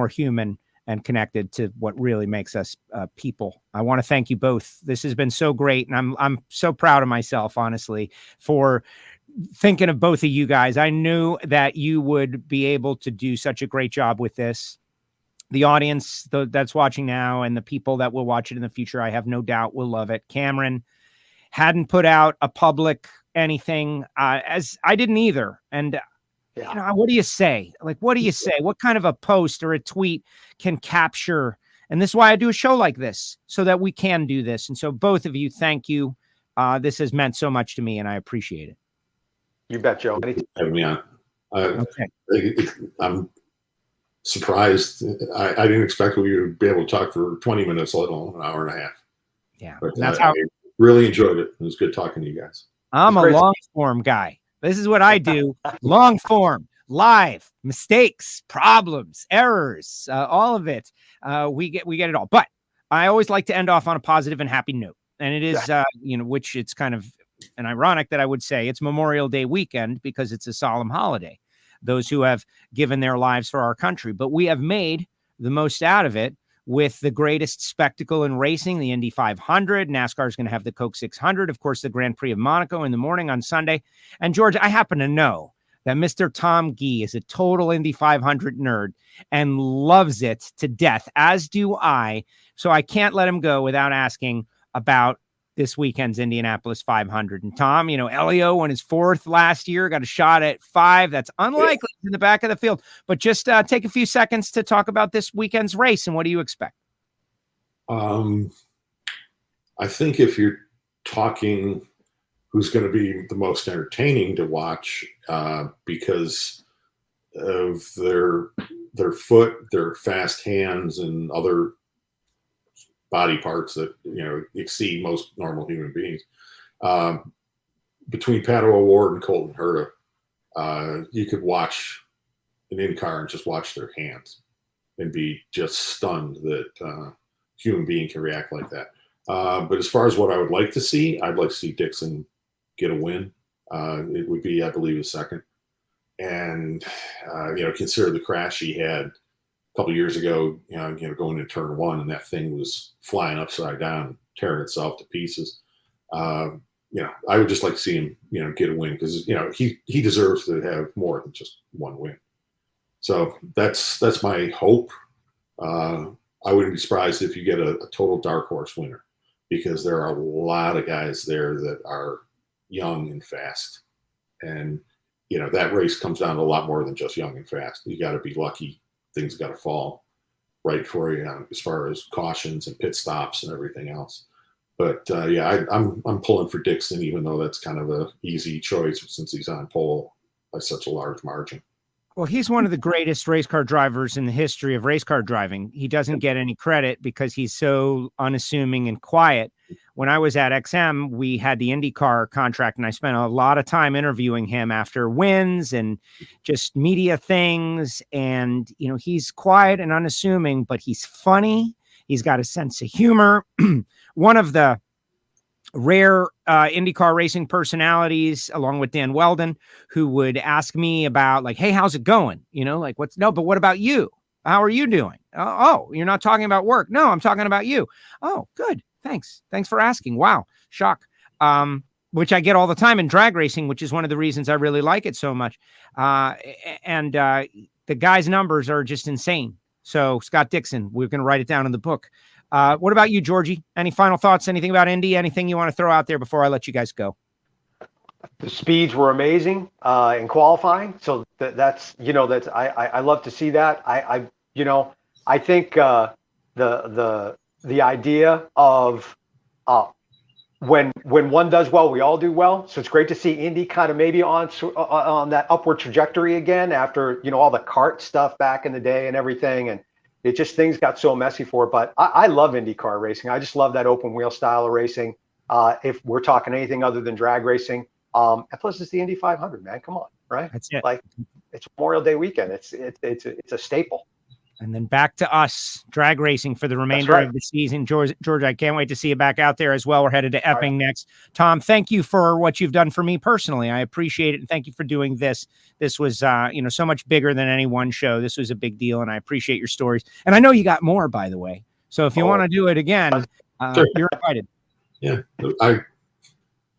human and connected to what really makes us people. I want to thank you both. This has been so great, and I'm so proud of myself, honestly, for thinking of both of you guys. I knew that you would be able to do such a great job with this. The audience that's watching now, and the people that will watch it in the future, I have no doubt will love it. Cameron hadn't put out a public anything, as I didn't either. And what do you say? What do you say? What kind of a post or a tweet can capture? And this is why I do a show like this, so that we can do this. And so both of you, thank you. This has meant so much to me, and I appreciate it. You bet, Joe. Having me on. Okay. I'm surprised. I didn't expect we would be able to talk for 20 minutes, let alone an hour and a half. Yeah. But I really enjoyed it. It was good talking to you guys. I'm a long form guy. This is what I do. Long form, live, mistakes, problems, errors, all of it. We get it all. But I always like to end off on a positive and happy note. And it is, which it's kind of an ironic that I would say it's Memorial Day weekend, because it's a solemn holiday. Those who have given their lives for our country, but we have made the most out of it with the greatest spectacle in racing, the Indy 500. NASCAR is going to have the Coke 600, of course, the Grand Prix of Monaco in the morning on Sunday. And George, I happen to know that Mr. Tom Gee is a total Indy 500 nerd and loves it to death, as do I. So I can't let him go without asking about this weekend's Indianapolis 500. And Tom, Elio won his 4th last year, got a shot at 5. That's unlikely in the back of the field. But just take a few seconds to talk about this weekend's race and what do you expect? I think if you're talking who's going to be the most entertaining to watch because of their foot, their fast hands, and other body parts that exceed most normal human beings. Between Pato O'Ward and Colton Herta, you could watch an in-car and just watch their hands and be just stunned that a human being can react like that. But as far as what I would like to see, I'd like to see Dixon get a win. It would be, I believe, a second. And consider the crash he had couple of years ago, going into turn 1, and that thing was flying upside down, tearing itself to pieces. I would just like to see him, get a win because he deserves to have more than just one win. So that's my hope. I wouldn't be surprised if you get a total dark horse winner because there are a lot of guys there that are young and fast, and that race comes down to a lot more than just young and fast. You got to be lucky. Things got to fall right for you as far as cautions and pit stops and everything else. But I'm pulling for Dixon, even though that's kind of an easy choice since he's on pole by such a large margin. Well, he's one of the greatest race car drivers in the history of race car driving. He doesn't get any credit because he's so unassuming and quiet. When I was at XM, we had the IndyCar contract, and I spent a lot of time interviewing him after wins and just media things. And, he's quiet and unassuming, but he's funny. He's got a sense of humor. One of the rare IndyCar racing personalities, along with Dan Weldon, who would ask me about like, hey, how's it going? But what about you? How are you doing? Oh, you're not talking about work. No, I'm talking about you. Oh, good. Thanks for asking. Wow. Shock. Which I get all the time in drag racing, which is one of the reasons I really like it so much. And the guy's numbers are just insane. So Scott Dixon, we're going to write it down in the book. What about you, Georgie? Any final thoughts? Anything about Indy? Anything you want to throw out there before I let you guys go? The speeds were amazing in qualifying. So that's I love to see that. I think the idea of when one does well, we all do well. So it's great to see Indy kind of maybe on that upward trajectory again after all the kart stuff back in the day and everything. And it just, things got so messy for it. But I love IndyCar racing. I just love that open wheel style of racing. If we're talking anything other than drag racing, and plus it's the Indy 500, man. Come on, right? That's it. Like, it's Memorial Day weekend. It's a staple. And then back to us, drag racing for the remainder of the season. George, I can't wait to see you back out there as well. We're headed to Epping next. Tom, thank you for what you've done for me personally. I appreciate it. And thank you for doing this. This was, so much bigger than any one show. This was a big deal, and I appreciate your stories. And I know you got more, by the way. So if you want to do it again, you're invited. Yeah. I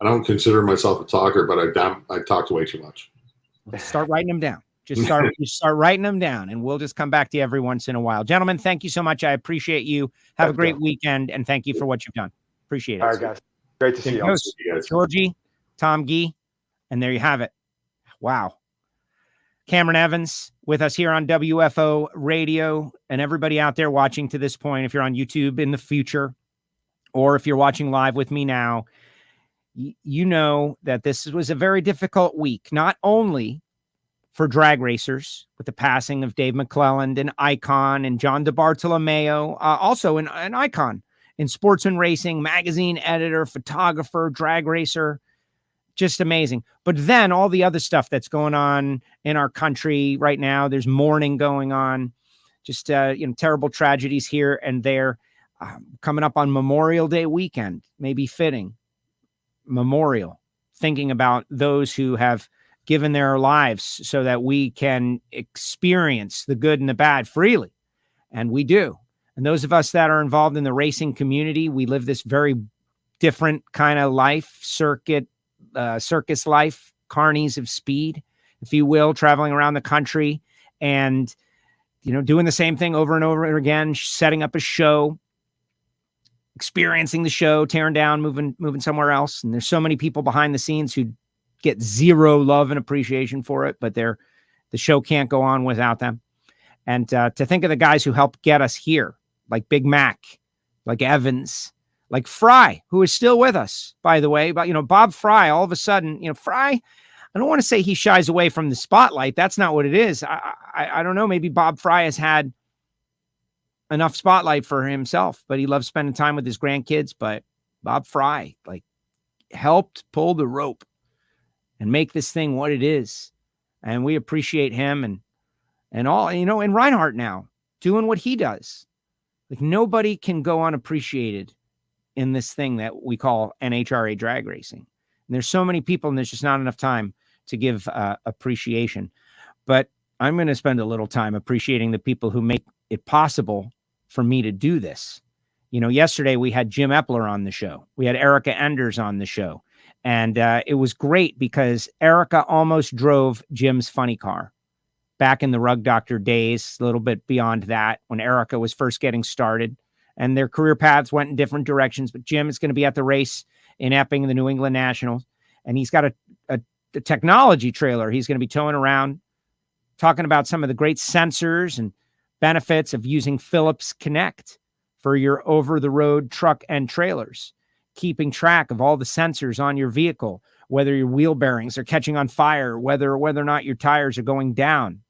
don't consider myself a talker, but I talk way too much. Let's start writing them down. Just start writing them down, and we'll just come back to you every once in a while. Gentlemen, thank you so much. I appreciate you. Have a great weekend, and thank you for what you've done. Appreciate it. All right, guys. Great to see you. Georgie, Tom Gee, and there you have it. Wow. Cameron Evans with us here on WFO Radio, and everybody out there watching to this point, if you're on YouTube in the future, or if you're watching live with me now, you know that this was a very difficult week, not only for drag racers with the passing of Dave McClelland, an icon, and John DeBartolomeo, also an icon in sports and racing, magazine editor, photographer, drag racer, just amazing. But then all the other stuff that's going on in our country right now, there's mourning going on, just terrible tragedies here and there. Coming up on Memorial Day weekend, maybe fitting. Memorial, thinking about those who have given their lives so that we can experience the good and the bad freely. And we do. And those of us that are involved in the racing community, we live this very different kind of life, circuit, circus life, carnies of speed, if you will, traveling around the country and, doing the same thing over and over again, setting up a show, experiencing the show, tearing down, moving somewhere else. And there's so many people behind the scenes who get zero love and appreciation for it, but the show can't go on without them. And to think of the guys who helped get us here, like Big Mac, like Evans, like Fry, who is still with us, by the way. But, Bob Fry, all of a sudden, Fry, I don't want to say he shies away from the spotlight. That's not what it is. I don't know. Maybe Bob Fry has had enough spotlight for himself, but he loves spending time with his grandkids. But Bob Fry, helped pull the rope and make this thing what it is. And we appreciate him and all, and Reinhart now doing what he does. Nobody can go unappreciated in this thing that we call NHRA drag racing. And there's so many people and there's just not enough time to give appreciation. But I'm going to spend a little time appreciating the people who make it possible for me to do this. Yesterday we had Jim Epler on the show. We had Erica Enders on the show. And it was great because Erica almost drove Jim's funny car back in the Rug Doctor days, a little bit beyond that, when Erica was first getting started. And their career paths went in different directions. But Jim is going to be at the race in Epping, the New England Nationals. And he's got a technology trailer he's going to be towing around, talking about some of the great sensors and benefits of using Philips Connect for your over-the-road truck and trailers, keeping track of all the sensors on your vehicle, whether your wheel bearings are catching on fire, whether or not your tires are going down,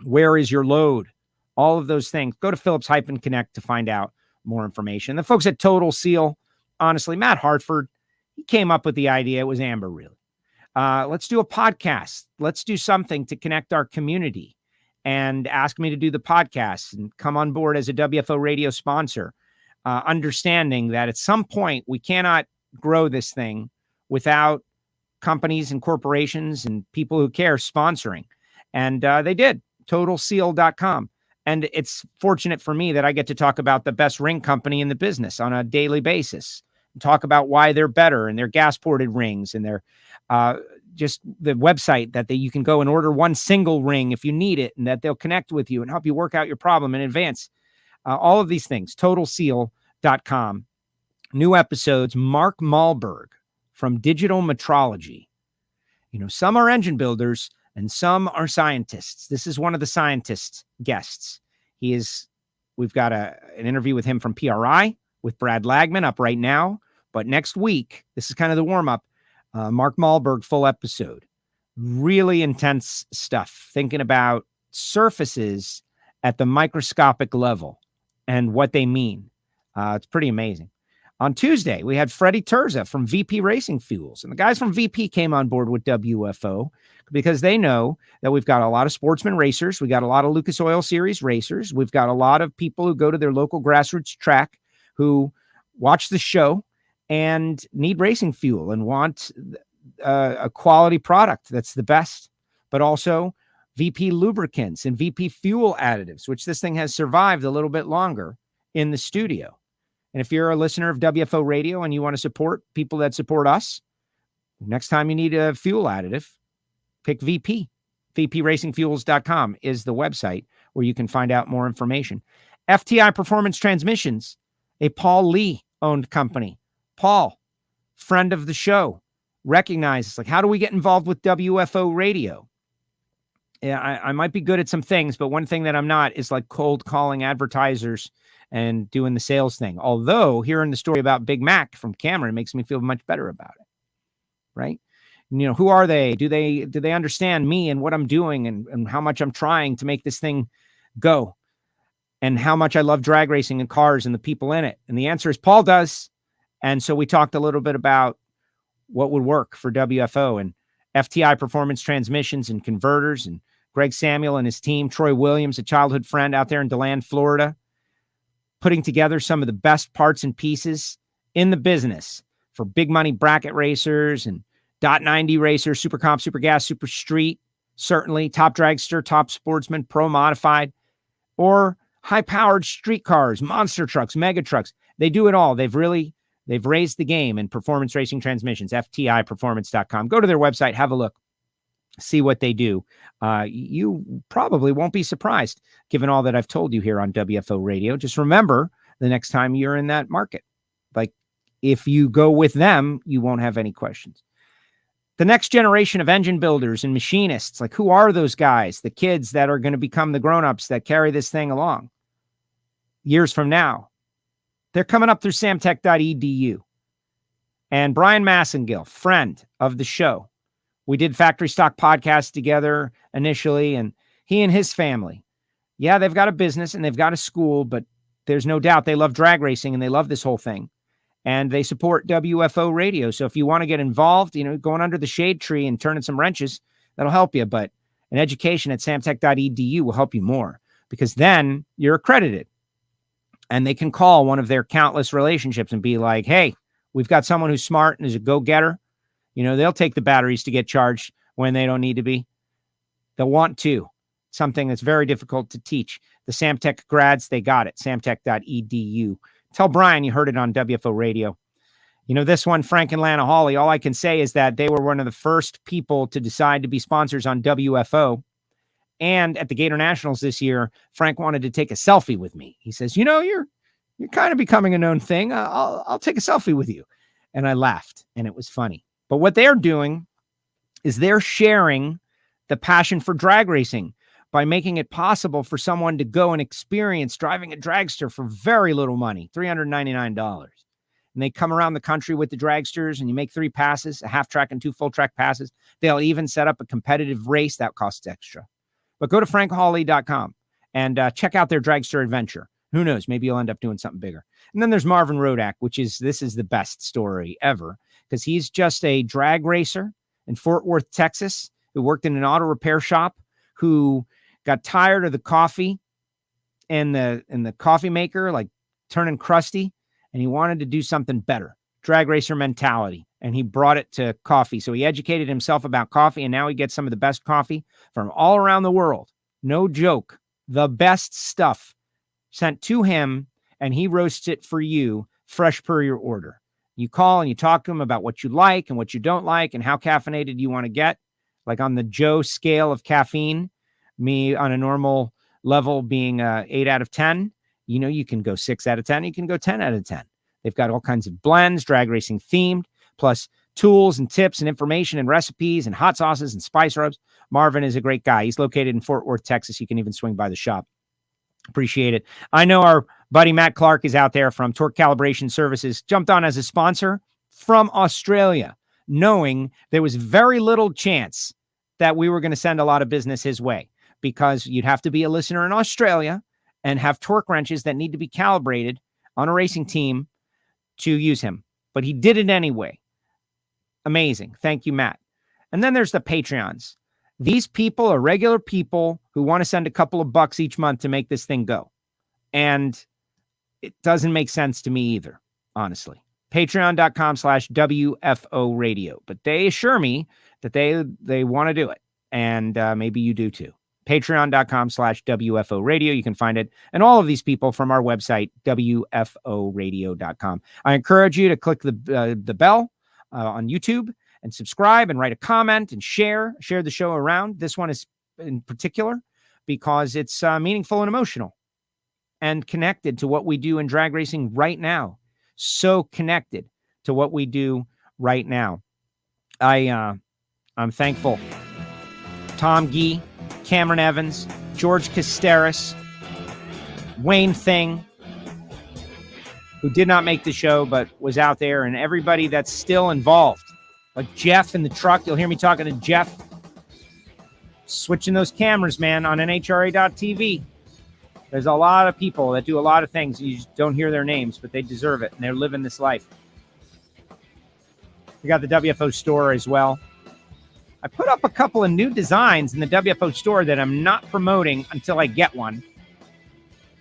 where is your load, all of those things. Go to Philips-Connect to find out more information. The folks at Total Seal, honestly, Matt Hartford, he came up with the idea. It was Amber, really. Let's do a podcast. Let's do something to connect our community, and ask me to do the podcast and come on board as a WFO radio sponsor, understanding that at some point we cannot grow this thing without companies and corporations and people who care sponsoring. And they did. TotalSeal.com. And it's fortunate for me that I get to talk about the best ring company in the business on a daily basis, and talk about why they're better and their gas-ported rings and their just the website that you can go and order one single ring if you need it, and that they'll connect with you and help you work out your problem in advance. All of these things, TotalSeal.com. New episodes, Mark Malberg from Digital Metrology. Some are engine builders and some are scientists. This is one of the scientists' guests. We've got an interview with him from PRI with Brad Lagman up right now. But next week, this is kind of the warm-up, Mark Malberg full episode. Really intense stuff, thinking about surfaces at the microscopic level and what they mean. It's pretty amazing. On Tuesday, we had Freddie Terza from VP Racing Fuels. And the guys from VP came on board with WFO because they know that we've got a lot of sportsman racers. We got a lot of Lucas Oil Series racers. We've got a lot of people who go to their local grassroots track who watch the show and need racing fuel and want a quality product that's the best, but also VP lubricants and VP fuel additives, which this thing has survived a little bit longer in the studio. And if you're a listener of WFO Radio and you want to support people that support us, next time you need a fuel additive, pick VP. VPRacingFuels.com is the website where you can find out more information. FTI Performance Transmissions, a Paul Lee owned company. Paul, friend of the show, recognizes, how do we get involved with WFO Radio? Yeah, I might be good at some things, but one thing that I'm not is cold calling advertisers and doing the sales thing. Although hearing the story about Big Mac from Cameron makes me feel much better about it. Right? Who are they? Do they understand me and what I'm doing and how much I'm trying to make this thing go? And how much I love drag racing and cars and the people in it? And the answer is Paul does. And so we talked a little bit about what would work for WFO and FTI Performance Transmissions and Converters, and Greg Samuel and his team, Troy Williams, a childhood friend out there in DeLand, Florida, putting together some of the best parts and pieces in the business for big money bracket racers and .90 racers, Super Comp, Super Gas, Super Street, certainly Top Dragster, Top Sportsman, Pro Modified, or high-powered streetcars, monster trucks, mega trucks. They do it all. They've raised the game in performance racing transmissions, FTIperformance.com. Go to their website, have a look, see what they do. You probably won't be surprised, given all that I've told you here on WFO Radio. Just remember the next time you're in that market. Like, if you go with them, you won't have any questions. The next generation of engine builders and machinists, like, who are those guys, the kids that are going to become the grown-ups that carry this thing along years from now? They're coming up through samtech.edu. And Brian Massengill, friend of the show, we did Factory Stock Podcast together initially, and he and his family, yeah, they've got a business and they've got a school, but there's no doubt they love drag racing and they love this whole thing. And they support WFO Radio. So if you want to get involved, going under the shade tree and turning some wrenches, that'll help you. But an education at samtech.edu will help you more, because then you're accredited. And they can call one of their countless relationships and be like, hey, we've got someone who's smart and is a go-getter. They'll take the batteries to get charged when they don't need to be. They'll want to. Something that's very difficult to teach. The Samtech grads, they got it. Samtech.edu. Tell Brian you heard it on WFO Radio. This one, Frank and Lana Hawley, all I can say is that they were one of the first people to decide to be sponsors on WFO. And at the Gator Nationals this year, Frank wanted to take a selfie with me. He says, you're kind of becoming a known thing. I'll take a selfie with you. And I laughed, and it was funny. But what they're doing is they're sharing the passion for drag racing by making it possible for someone to go and experience driving a dragster for very little money, $399. And they come around the country with the dragsters, and you make 3 passes, a half track and 2 full track passes. They'll even set up a competitive race that costs extra. But go to frankhawley.com and check out their dragster adventure. Who knows? Maybe you'll end up doing something bigger. And then there's Marvin Rodak, this is the best story ever, because he's just a drag racer in Fort Worth, Texas, who worked in an auto repair shop, who got tired of the coffee and the coffee maker, like, turning crusty, and he wanted to do something better. Drag racer mentality. And he brought it to coffee. So he educated himself about coffee, and now he gets some of the best coffee from all around the world. No joke. The best stuff sent to him, and he roasts it for you, fresh per your order. You call and you talk to him about what you like and what you don't like and how caffeinated you want to get. Like on the Joe scale of caffeine, me on a normal level being 8 out of 10, you can go 6 out of 10. You can go 10 out of 10. They've got all kinds of blends, drag racing themed, plus tools and tips and information and recipes and hot sauces and spice rubs. Marvin is a great guy. He's located in Fort Worth, Texas. You can even swing by the shop. Appreciate it. I know our buddy Matt Clark is out there from Torque Calibration Services, jumped on as a sponsor from Australia, knowing there was very little chance that we were going to send a lot of business his way, because you'd have to be a listener in Australia and have torque wrenches that need to be calibrated on a racing team to use him. But he did it anyway. Amazing. Thank you, Matt. And then there's the Patreons. These people are regular people who want to send a couple of bucks each month to make this thing go. And it doesn't make sense to me either, honestly. Patreon.com/WFO radio. But they assure me that they want to do it. And maybe you do too. Patreon.com/WFO radio. You can find it. And all of these people from our website, WFOradio.com. I encourage you to click the bell on YouTube and subscribe and write a comment and share the show around. This one is in particular because it's meaningful and emotional and connected to what we do in drag racing right now. So connected to what we do right now. I'm thankful. Tom Gee, Cameron Evans, George Casteris, Wayne Thing, who did not make the show but was out there, and everybody that's still involved. Like Jeff in the truck. You'll hear me talking to Jeff. Switching those cameras, man, on NHRA.TV. There's a lot of people that do a lot of things. You just don't hear their names, but they deserve it, and they're living this life. We got the WFO store as well. I put up a couple of new designs in the WFO store that I'm not promoting until I get one.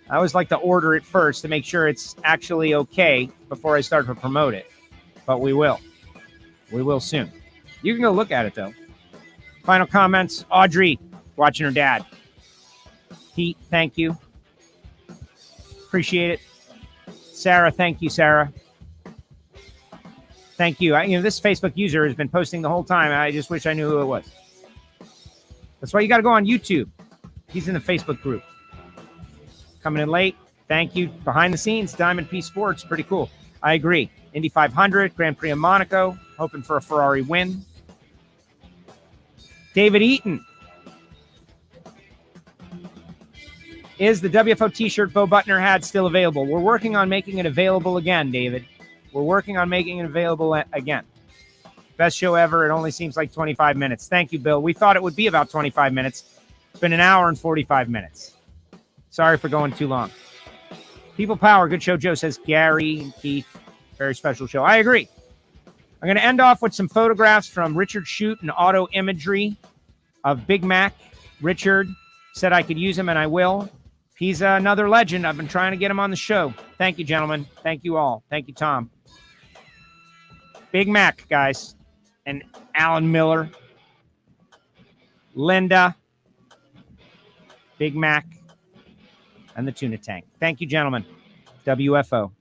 I always like to order it first to make sure it's actually okay before I start to promote it. But we will. We will soon. You can go look at it, though. Final comments. Audrey, watching her dad. Pete, thank you. Appreciate it. Sarah, thank you, Sarah. Thank you. This Facebook user has been posting the whole time. I just wish I knew who it was. That's why you got to go on YouTube. He's in the Facebook group. Coming in late. Thank you. Behind the scenes, Diamond P Sports. Pretty cool. I agree. Indy 500, Grand Prix of Monaco. Hoping for a Ferrari win. David Eaton. Is the WFO t-shirt Bo Butner had still available? We're working on making it available again, David. We're working on making it available again. Best show ever. It only seems like 25 minutes. Thank you, Bill. We thought it would be about 25 minutes. It's been an hour and 45 minutes. Sorry for going too long. People Power. Good show, Joe says. Gary and Keith. Very special show. I agree. I'm going to end off with some photographs from Richard Shute and Auto Imagery of Big Mac. Richard said I could use him, and I will. He's another legend. I've been trying to get him on the show. Thank you, gentlemen. Thank you all. Thank you, Tom. Big Mac, guys. And Alan Miller. Linda. Big Mac. And the tuna tank. Thank you, gentlemen. WFO.